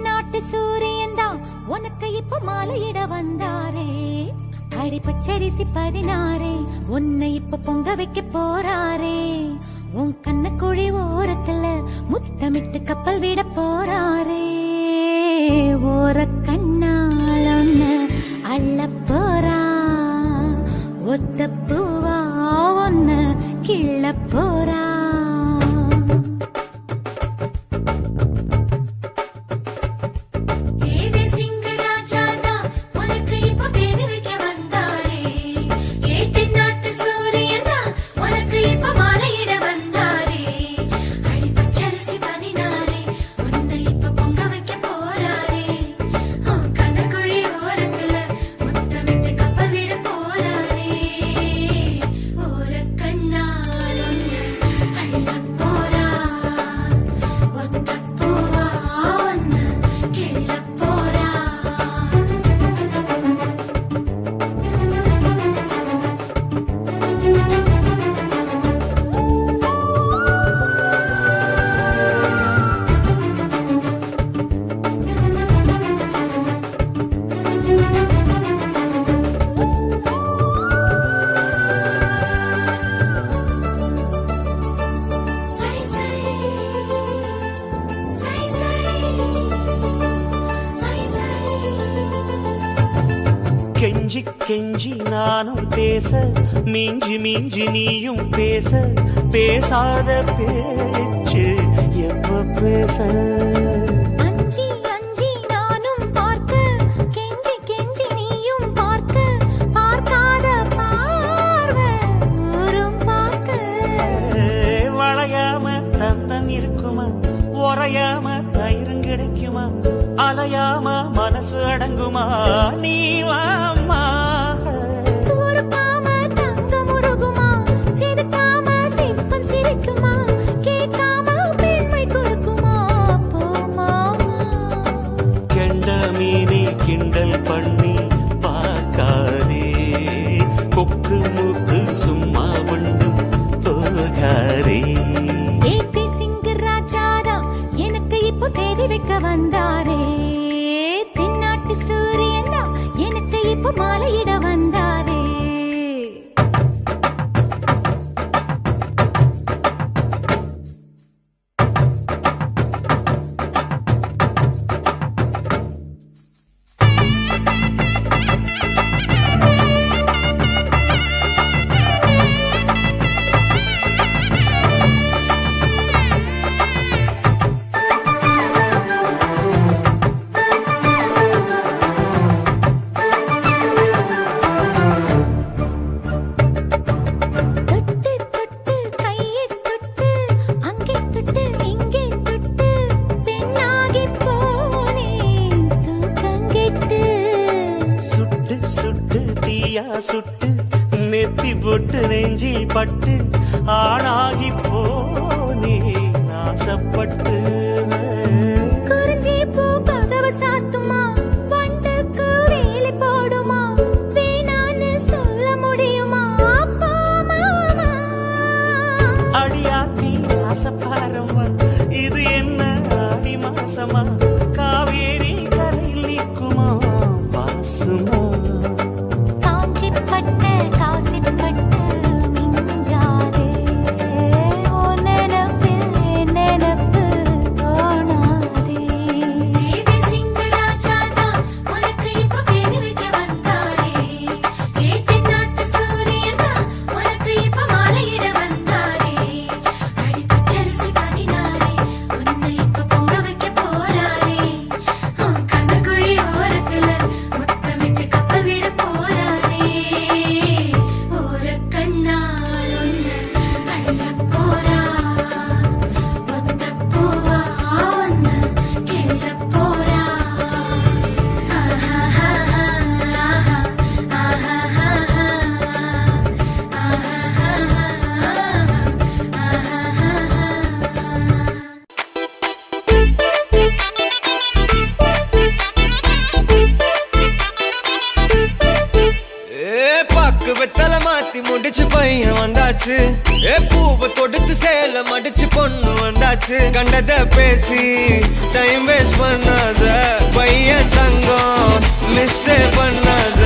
சூரியன் தான் உனக்கு இப்போ மாலையிட வந்தாரே. அடி பச்சரிசி 16 உன்னை இப்ப பொங்க வைக்க போறாரே. உன் கண்ண குழி ஓரத்துல முத்தமிட்டு கப்பல் விட போறாரே. ஓர கண்ணால் ஒன்னு அள்ள போறா. ஒத்த பூவா ஒன்னு கிள்ள போறா. ஏதே சிங்கராஜாதா உனக்கு இப்போ தேடி வைக்க வந்தாரே. ஏத்தி நாட்டு சூரியனா உனக்கு இப்போ மாலையிட வந்தாரே. அடி பச்சரிசி 16 உன்னை இப்போ பொங்க வைக்க போறாரே. கண்ணக்குழி ஓரத்துல முத்தமிட்டு கப்பல் விட போறாரே. ஓர கண்ணால் ஒன்னு அள்ள போறா. ஒத்த பூவா ஒன்னு கிள்ள போறா. சை சை சை சை சை சை. கெஞ்சி கெஞ்சி நானும் பேச, மிஞ்சி மிஞ்சி நீயும் பேச. பேசாத பேச்சு எப்ப பேச? அஞ்சி அஞ்சி நானும் பார்க்க, கெஞ்சி கெஞ்சி நீயும் பார்க்க. பார்க்காத பார்வை ஊரும் பார்க்க. வளையாம தந்தம் இருக்குமா? உறையாம தயிரும் கிடைக்குமா? அலையாம மனசு அடங்குமா? நீ வாம்மா. உருக்காம தங்கம் உருகுமா? செதுக்காம சிற்பம் சிரிக்குமா? கேட்காம பெண்மை கொடுக்குமா? போமாமா. கெண்ட மீனி கிண்டல் பண்ணி பார்க்காதே. கொக்கு மூக்கு சும்மா ஒன்றும் போகாதே. ஏத்தி சிங்கு ராஜாதா எனக்கு இப்போ தேடி வைக்க வந்தாரே. தென்னாட்டு சூரியன் தான் எனக்கு இப்போ மாலையிட வந்தாரே. தொட்டு தொட்டு கையை தொட்டு அங்கே தொட்டு இங்கே தொட்டு பெண்ணாகி போனேன் தூக்கங்கெட்டு. சுட்டு சுட்டு தீயா சுட்டு நெத்தி போட்டு நெஞ்சில் பட்டு ஆணாகி போனே ஆசைப்பட்டு. குறிஞ்சி பூ கதவு சாத்துமா? வண்டுக்கு வேலி போடுமா? வேணான்னு சொல்ல முடியுமா? அப்பா மாமா. அடியாத்தி ஆசைப்பாரம்மா, இது என்ன ஆடி மாச வாசமா காவேரி கரையில் நிற்குமா வாசுமா காஞ்சிப்பட்டு காசிப்பட்டு மிஞ்சாதே ஓ நினப்பு நினப்பு தோணாதே தேவி சிங்கராஜா தான் உனக்கு இப்போ தேடி வைக்க வந்தாரே ஏத்தி நாட்டு சூரியன் தான் உனக்கு இப்போ மாலையிட வந்தாரே அடி பச்சரிசி பதினாரே உன்னை இப்போ பொங்க வைக்க போறாரே உன் கண்ணுக்குழி ஓரத்துல முத்தமிட்டு கப்பல் விட போறாரே ஓர கண்ணால் உன்னை அள்ள போறா ஒத்த பூவா உன்னை கிள்ள போறா பாக்கு வெத்தல மாத்தி முடிச்சு பையன் வந்தாச்சு பூவை தொடுத்து சேல மடிச்சு பொண்ணு வந்தாச்சு கண்டத பேசி டைம் வேஸ்ட் பண்ணாத பையன் தங்கம் மிஸ் பண்ணாத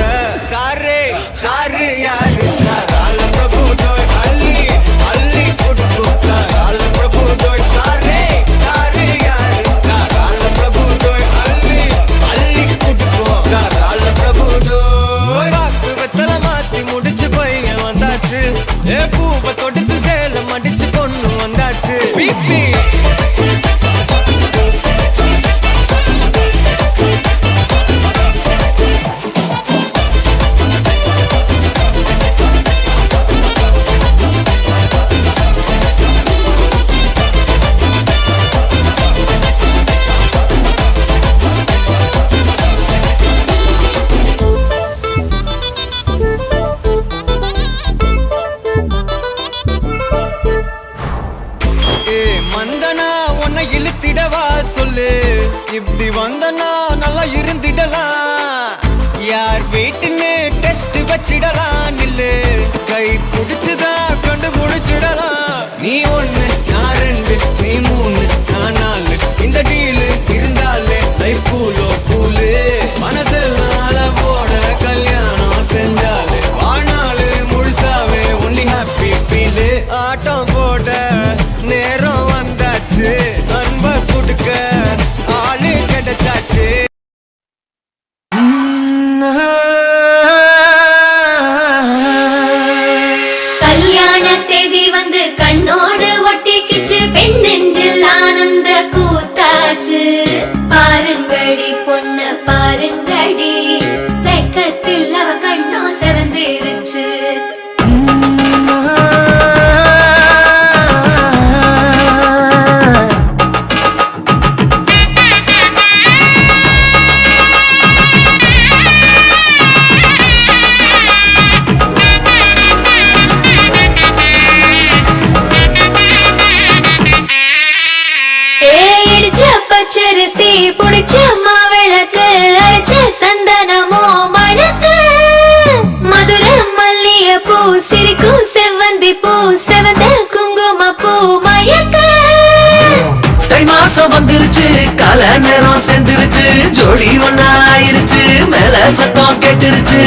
சாரே சாரு யாரு கால பிரபு தோய் அள்ளி அள்ளி கொடுத்தா கால பிரபு தோய் சாரே சாரு யாரு கால பிரபு தோய் அள்ளி அள்ளி கொடுத்தா கால பிரபு தோய் பாக்கு வெத்தல மாத்தி முடிச்சு பையன் வந்தாச்சு பூவை தொடுத்து சேல மடிச்சு பொண்ணு வந்தாச்சு பிபி மந்தனா உன்னை இழுத்திடவா சொல்லு இப்படி வந்தனா நல்லா இருந்திடலாம் யார் வீட்டுன்னு டெஸ்ட் வச்சிடலாம் நில்லு கை பிடிச்சுதா கொண்டு முடிச்சிடலாம் நீ ஒண்ணு நான் ரெண்டு நீ மூணு நான் நாலு இந்த டீலு இருந்தாலே லைஃப் கூலோ கூலு மனசெல்லாம் போட கல்யாணம் செஞ்சாலே ஆனாலு முழுசாவே ஒன்லி ஹாப்பி ஃபீலு ஆட்டம் போட நேரம் வந்தாச்சு அன்ப கொடுக்க ஆளு கிடைச்சாச்சு கல்யாண தேதி வந்து கண்ணோடு ஒட்டிக்கிச்சு பெண் நெஞ்சில் ஆனந்த கூத்தாச்சு பாருங்கடி பொண்ண பாருங்கடி வெக்கத்தில் அவ கண்ணோ செவந்திருச்சு பச்சரிசி புடிச்ச மாவிளக்கு அரைச்ச சந்தனமோ மணக்கு மதுர மல்லிய பூ சிரிக்கும் செவ்வந்தி பூ செவந்த குங்கும பூ மயக்க தை மாசம் வந்துருச்சு கால நேரம் சேர்ந்துருச்சு ஜோடி ஒன்னா ஆயிருச்சு மேல சத்தம் கேட்டுருச்சு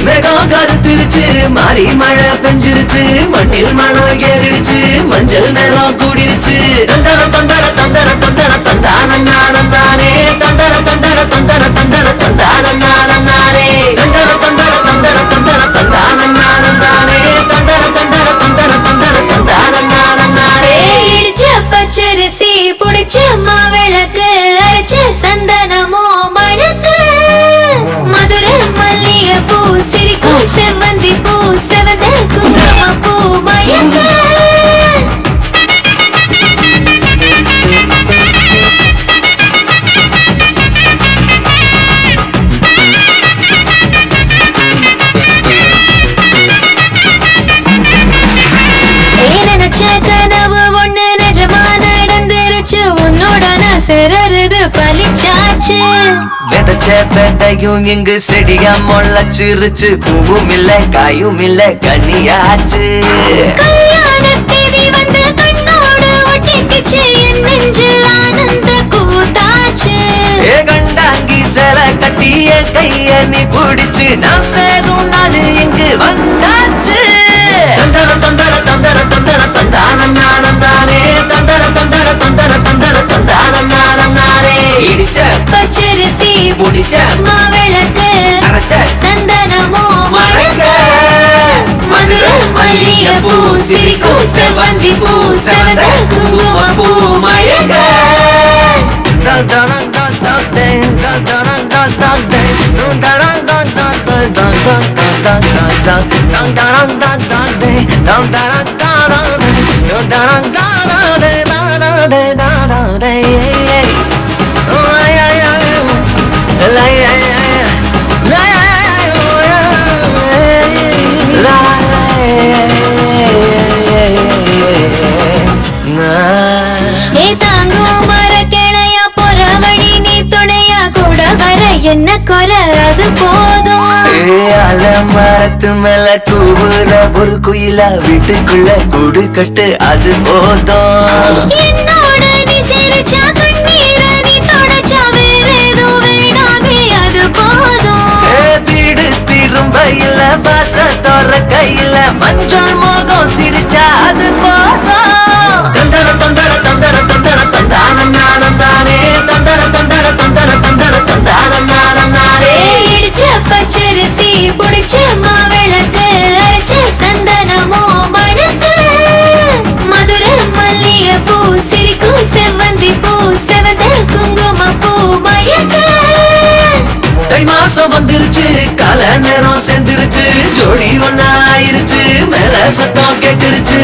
மேகம் கருத்துருச்சு மாறி மழை பெஞ்சிருச்சு மண்ணில் மணம் ஏறிடுச்சு மஞ்சள் நேரம் கூடிருச்சு தந்தர தந்தர தந்தர தந்தர தந்தானே தந்தர தந்தர தந்தர தந்தர தந்தானே தந்தர தந்தர தந்தர தந்தர தந்தானே தந்தர தந்தர தந்தர தந்தர தந்தானே இடிச்ச பச்சரிசி புடிச்ச மாவிளக்கு அரைச்ச சந்தனமோ மணக்கு மதுர மல்லிய பூ சிரிக்கும் செவ்வந்தி பூ செவந்த குங்கும பூ மயக்க கனவு ஒண்ணு நிஜமா நடந்துருச்சு உன்னோட நான் சிறருது பலிச்சாச்சு விதைச்ச விதையும் இங்கு செடியா முளைச்சிருச்சு பூவும் இல்ல காயும் இல்ல கனியாச்சு கல்யாண தேதி வந்து கண்ணோடு ஒட்டிக்கிச்சு என் நெஞ்சில் ஆனந்த கூத்தாச்சு என் கைய நீ பிடிச்சு நாம் சேரும் நாள் இங்கு வந்தாச்சு. தந்தர தந்தர தந்தர தந்தர தந்தானம் நானம் நானே, தந்தர தந்தர தந்தர தந்தர தந்தானம் நானம் நானே. இடிச்ச பச்சரிசி முடிச்ச மாவிளக்கு அரைச்ச சந்தனமோ மணக்க மதுரை மல்லிகைப்பூ சிரிக்கும் செவ்வந்தி பூ செவந்த குங்குமப்பூ மயக்க என்ன குறை அது போதும். மரத்து மேல கூவுற ஒரு குயிலா வீட்டுக்குள்ள கூடு கட்டு அது போதும். என்னோட நீ சிரிச்சா கண்ணீர நீ தொடச்சா வேற ஏதோ வேணாமே அது போதும். வீடு திரும்ப இல்ல பாச தோற கையில மஞ்சள் மோகம் சிரிச்சா அது போதும். தந்தர தந்தர தந்தர தந்தர தந்தானம் நானம் நானே, தந்தர தந்தர தந்தர தந்தர தந்தானம் நானம் நானே. இடிச்ச பச்சரிசி புடிச்ச மாவிளக்கு அரைச்ச சந்தனமோ மணக்கு மதுரை மல்லிகைப்பூ சிரிக்கும் செவ்வந்தி பூ செவந்த குங்குமப்பூ மயக்க தை மாசம் வந்துருச்சு கால நேரம் சேர்ந்துருச்சு ஜோடி ஒன்னா ஆயிருச்சு மேல சத்தம் கேட்டுருச்சு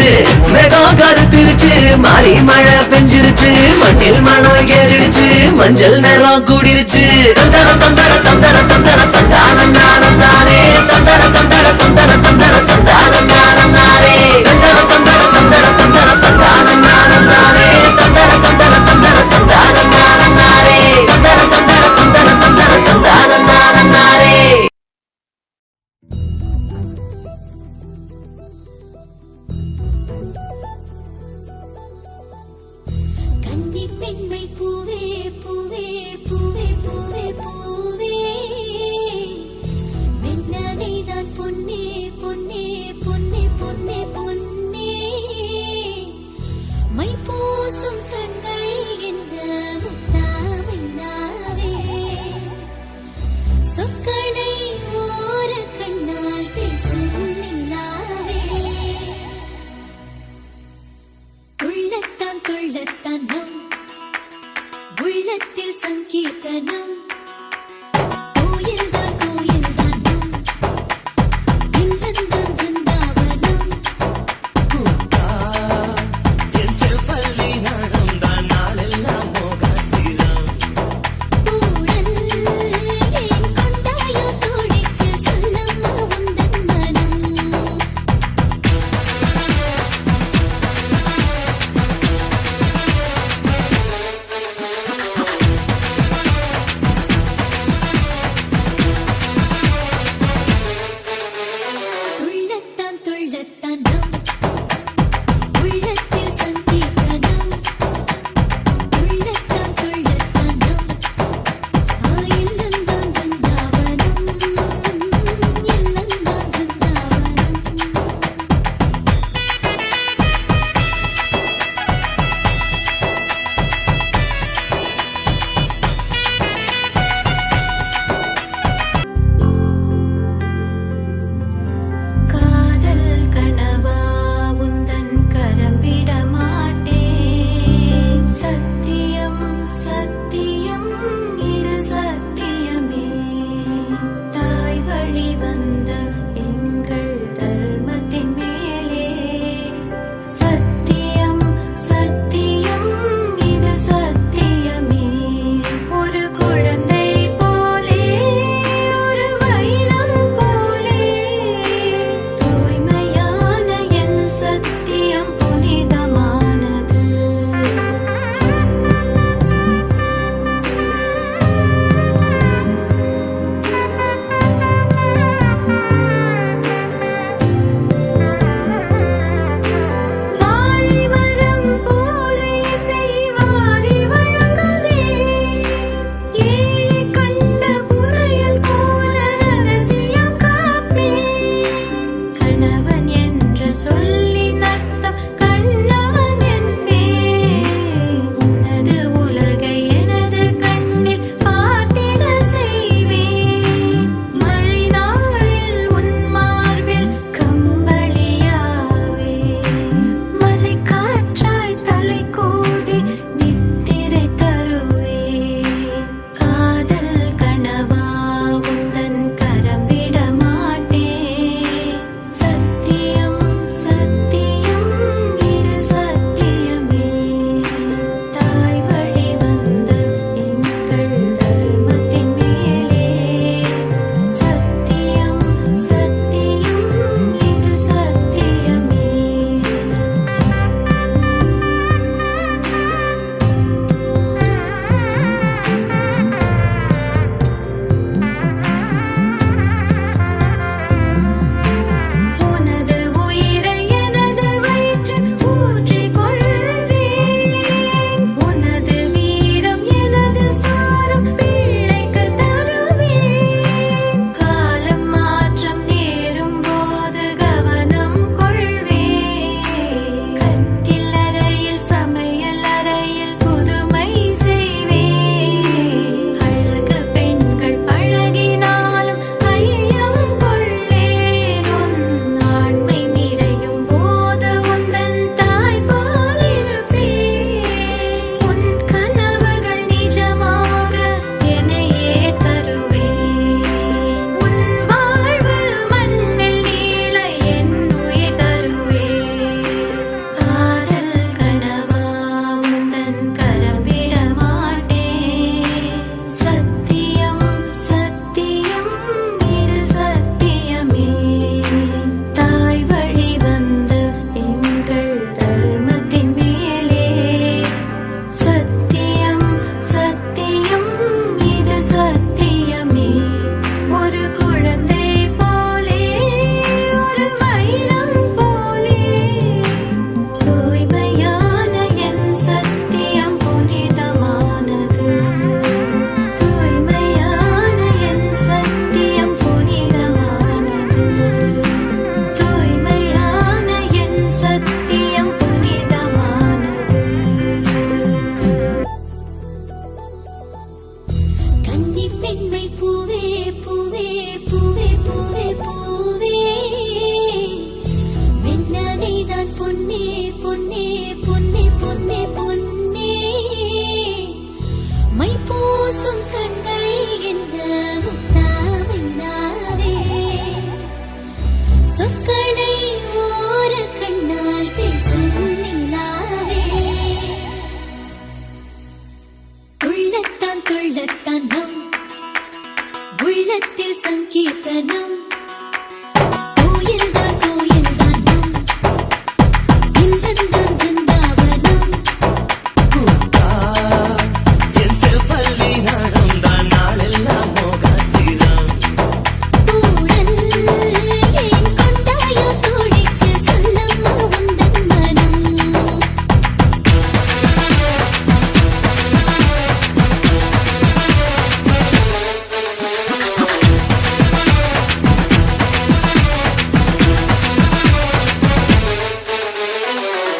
மேகம் கருத்திருச்சு மாறி மழை பெஞ்சிருச்சு மண்ணில் மணம் ஏறிடுச்சு மஞ்சள் நேரம் கூடிருச்சு. தந்தர தந்தர தந்தர தந்தர தந்தானம் நானம் நானே, தந்தர தந்தர தந்தர தந்தர தந்தானம் நானம் நானே, தந்தர தந்தர தந்தர தந்தர தந்தானம் நானம் நானே, தந்தர தந்தர தந்தர தந்தானம் நானம் நானே, தந்தர தந்தர தந்தர தந்தர தந்தானம் நானம் நானே. கன்னி பெண்மை பூவே பூவே பூவே பூவே பூவே வெண்ணனை தான் பொன்னே பொன்னே பொன்னே பொன்னே பொன்னே மை பூசும் கண்கள் என்ன முத்தாமைனாவே சொற்களை ஓர கண்ணால் பேசும் நிலாவே உள்ளத்தான் கொள்ளத்தான் நம் உள்ளத்தில் சங்கீர்த்தனம் கோயில்தான் கோயில்தான் நம் இல்லந்தான் பிருந்தாவனம் கூடல் ஏன் கொண்டாயோ தோழிக்கு சொல்லம்மா உந்தன் மனம். கன்னி பெண்மை பூவே பூவே பூவே பூவே பூவே வெண்ணகைதான் பொன்னே பொன்னே பொன்னே பொன்னே பொன்னே மை பூசும் கண்கள் என்ன முத்தாமைனாவே சொற்களை ஓர கண்ணால் பேசும் நிலாவே உள்ளத்தான் துள்ளத்தான் நம் உள்ளத்தில் சங்கீர்த்தனம் கோயில்தான் கோயில்தான் நம் இல்லந்தான் பிருந்தாவனம் என் செவ்வல்லி நடந்தான் நாளெல்லாம் மோகாஸ்திரம் கூடல் ஏன் கொண்டாயோ தோழிக்கு சொல்லம்மா உந்தன் மனம்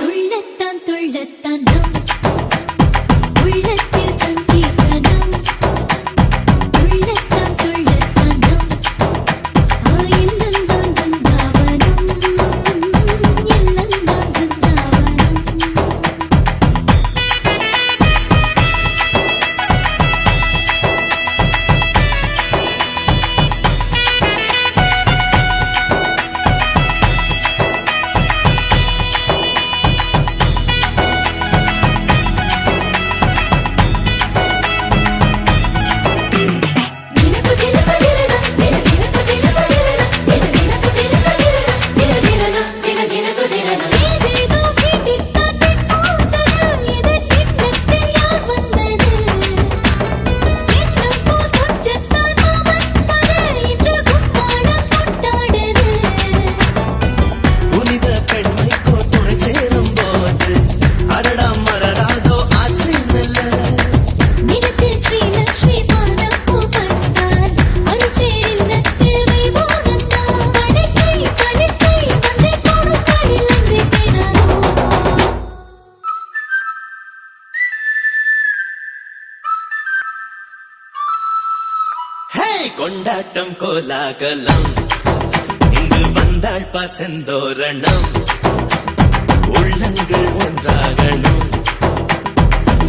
துள்ளத்தான் துள்ளத்தான் நம் உள்ளத்தில் சங்கீர்த்தனம் துள்ளத்தான் துள்ளத்தான் நம் இல்லந்தான் பிருந்தாவனம் இல்லந்தான் பிருந்தாவனம் தினக்கு தினக்கு தினனா தினக்கு தினக்கு தினனா தினக்கு தினனா ஏதேதோ கேட்டித்தான் போந்தது எதிர் பின்னத்தில் யார் வந்தது எண்ணம் போல் கொஞ்சத்தான் மாமன் வர இன்று கும்மாளம் கொண்டாடுது புனித பெண்மைக்கோ துணை சேரும் போது அரடா மரராதோ ஆசை மெல்ல நிலத்தில் ஸ்ரீலக்ஷ்மி பாதம் பூப்பட்டால் அருள்சேர் இல்லத்தில் வைபோகந்தான் படைக்கை படைக்கை வந்தை கொடுத்தாளில் அன்பே சேராதோ ஹே கொண்டாட்டம் கோலாகலம் இங்கு வந்தாள் பார் செந்தோரணம் உள்ளங்கள் ஒன்றாகணும்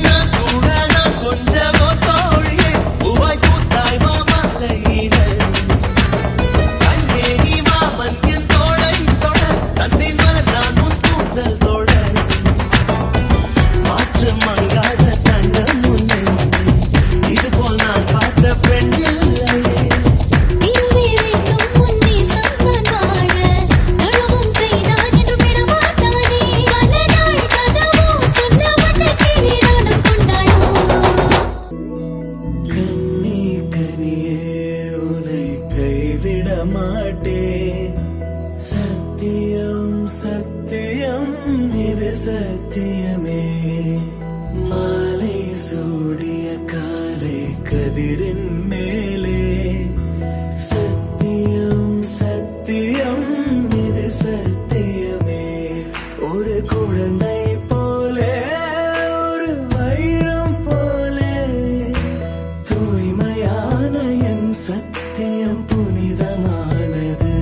நான் கூட நான் கொஞ்சமோ தோழியே பூவாய் பூத்தாய் மாமலையிட அங்கே நீ மாமன் என் தோளை தொட தந்தை மலர் நான் உன் கூந்தல் தொட மாற்று மங்காத தண்டம் முன் நெஞ்சு இதுபோல் நான் பார்த்த பெண் இல்லையே திருவே வேண்டும் முன்னே சந்தான் வாழ நழுவும் கைதான் என்று விடமாட்டானே பல நாள் கதவோ சொல்ல வந்த கிளி நானும் கொண்டாடோ கண்ணே கனியே உன்னை கைவிட மாட்டேன் சத்தியம் சத்தியம் இது சத்தியமே மாலை சூடிய காலை கதிரின் மேலே சத்தியம் சத்தியம் இது சத்தியமே ஒரு குழந்தை போலே ஒரு வைரம் போலே தூய்மையான என் சத்தியம் புனிதமானது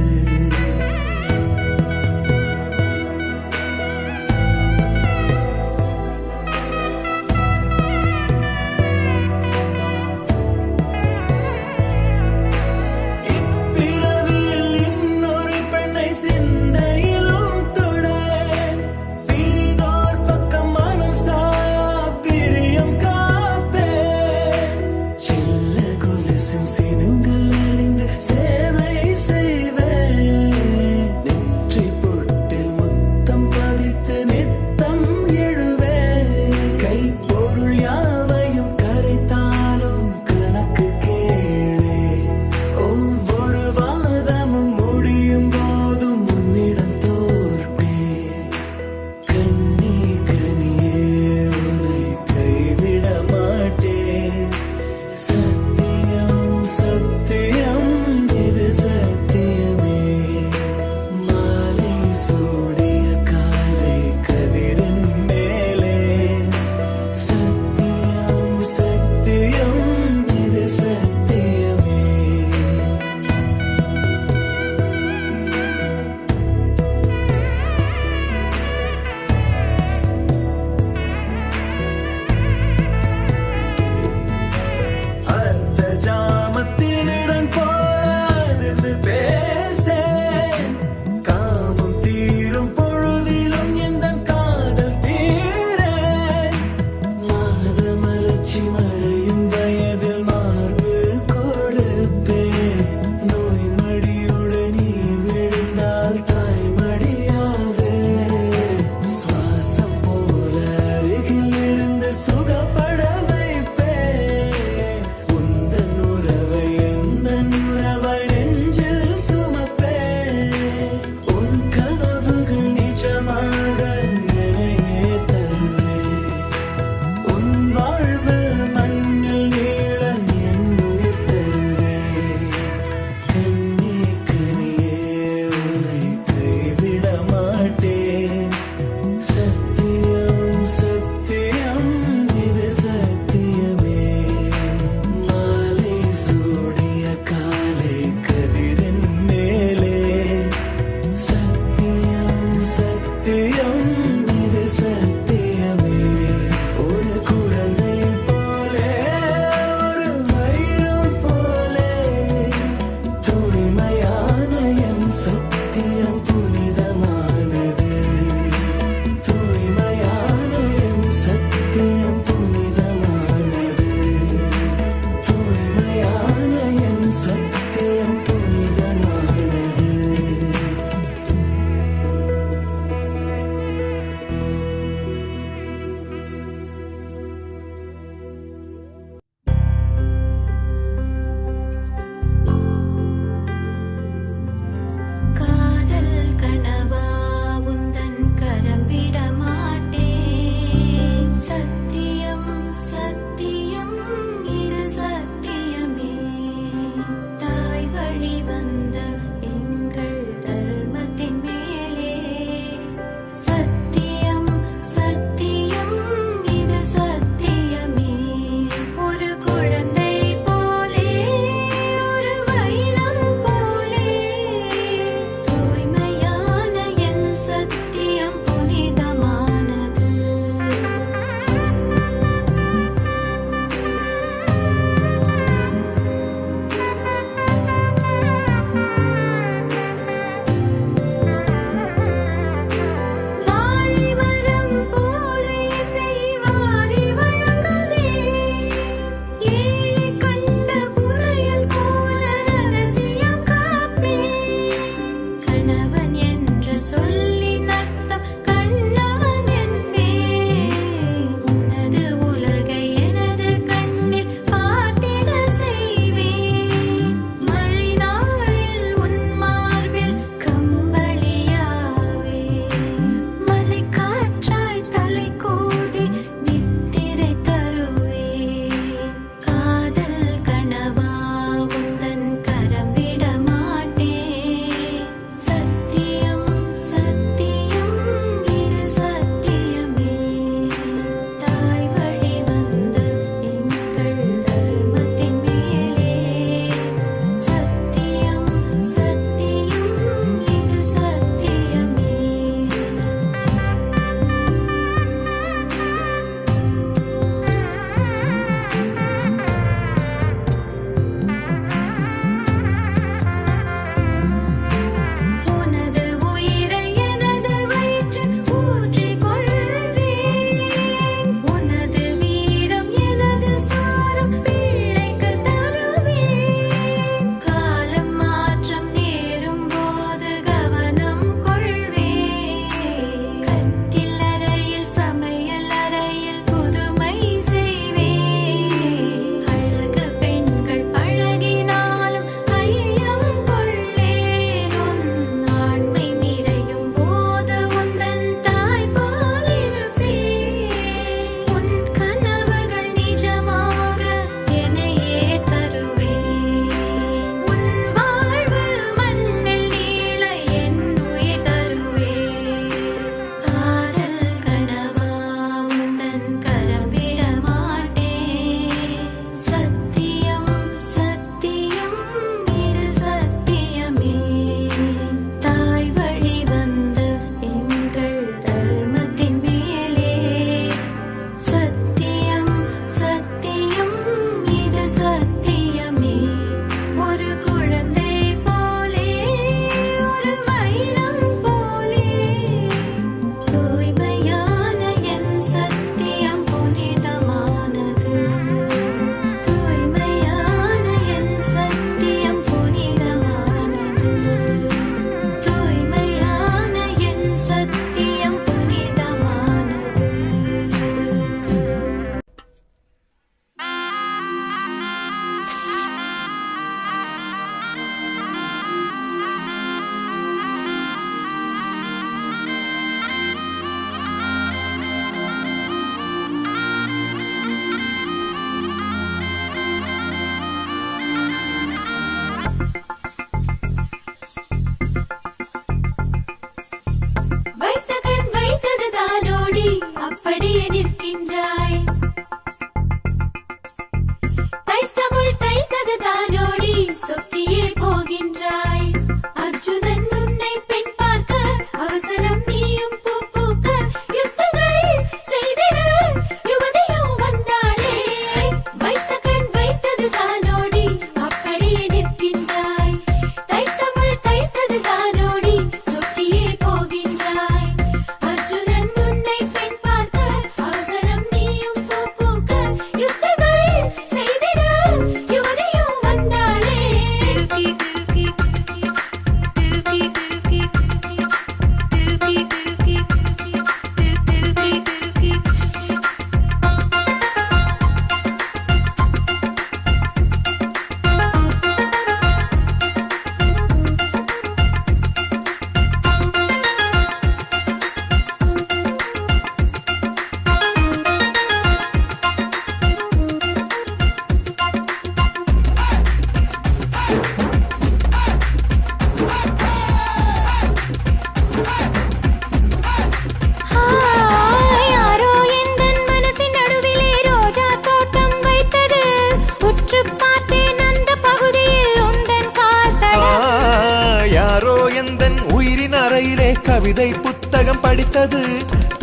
பார்த்தேன் அந்த பகுதியில் உந்தன் கால்தடம். யாரோ எந்தன் உயிரின் அறையிலே கவிதை புத்தகம் படித்தது.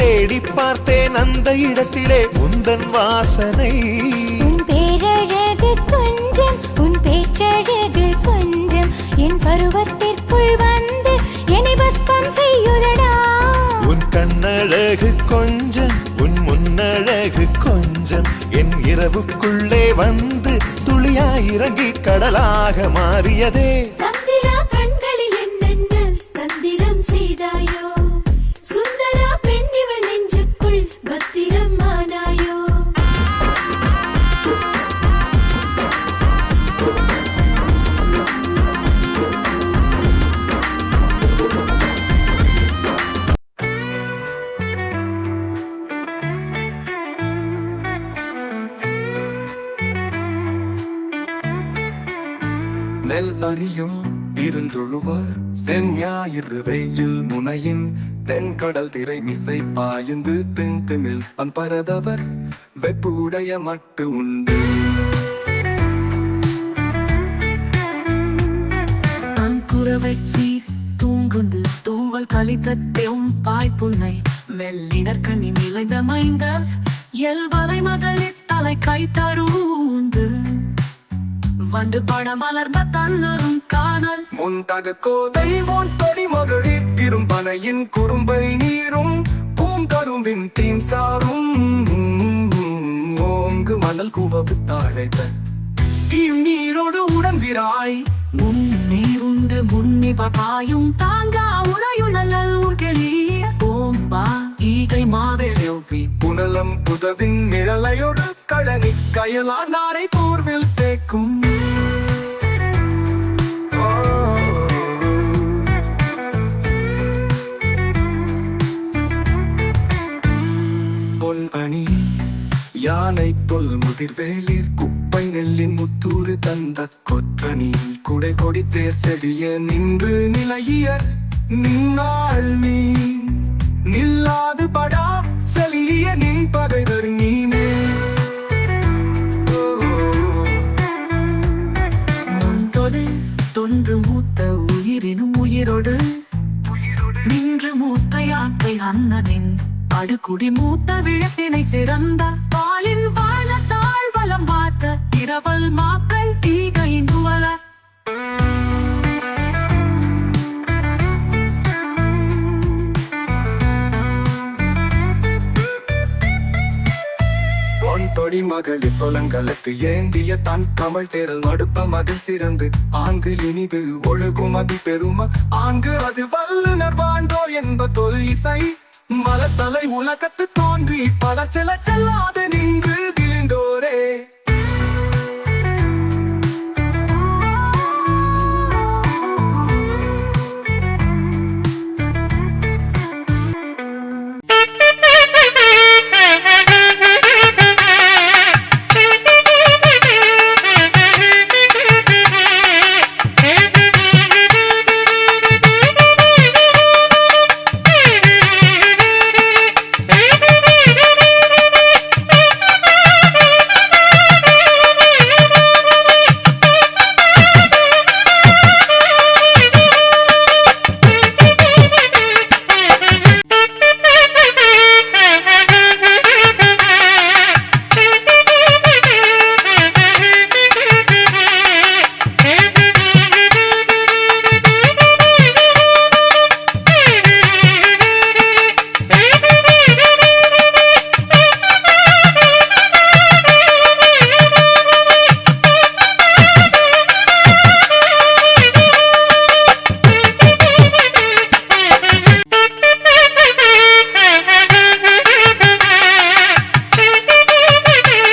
தேடி பார்த்தேன் அந்த இடத்திலே உந்தன் வாசனை. உன் பேரழகு கொஞ்சம் உன் பேச்சழகு கொஞ்சம் என் பருவத்திற்குள் வந்து என்னை பஸ்பம் செய்யுதடா. உன் கண்ணழகு கொஞ்சம் உன் முன்னழகு கொஞ்சம் என் இரவுக்குள்ளே வந்து துளியாய் இறங்கி கடலாக மாறியதே. தந்திரா கண்களில் என்னென்ன தந்திரம் செய்தாயோ, சுந்தரா பெண்ணிவள் நெஞ்சுக்குள் பத்திரம் ஆனாயோ. நெல் அறியும் இருந்துழுவர் செஞ்ஞாயிறு வெயில் முனையின் தென்கடல் திரை மிசை பாய்ந்து தென்திமில் அன்பரதவர் வெப்பு உடைய மட்டு உண்டு. அங்குறவச்சி தூங்குந்து தூவல் கழித்தெம் பாய்ப்புன்னை மெல்லினர் கண்ணி நிலைந்த மைந்தர் எல்வலை மகளிர் தலை கை தருந்து வண்டு படம் மலர்ந்த தன்னரும் காணல் முன்தக கோதை ஒன் தொடி மகளிர் இரும்பனையின் குறும்பை நீரும் பூங்கரும்பின் தீன் சாரும் ஓங்கு மணல் குவவு தாழைத்த நீரோடு உடம்பிராய் முன் நீருண்டு முன்னிப பாயும் தாங்கா உரையுழல் உகெளிய ஓம்பா ஈகை மாவெழுவி புனலம் புதவின் நிழலையோடு கழனி கயலா நாரை பூர்வில் சேர்க்கும். பொன்பணி யானை தொல் முதிர்வேலிர் குப்பை நெல்லின் முத்தூறு தந்த கொற்றனி குடை கொடி தேர் செடிய நின்று நிலையியர் நின்னாள் நீ நில்லாது படா செலிய நின் பகைவர் நீனே. முன்தொடு தொன்று மூத்த உயிரினும் உயிரோடு நின்று மூத்த யாக்கை அண்ணனின் அடுக்குடி மூத்த விழத்தினை சிறந்த பாலின் வாழ தாழ்வலம் பார்த்த இரவல் மாக்கள் தீகையின் துவல. தொடி மகளிர் தொலங்கலத்து ஏந்திய தன் கமல் தேரல் நடுப்ப மதில் சிறந்து ஆங்கு இனிது ஒழுகும் அதி பெரும ஆங்கு அது வல்லுனர் வாழ்ந்தோர் என்ப தொல் இசை மலத்தலை உலகத்து தோன்றி பலர் செல்லாது நின்று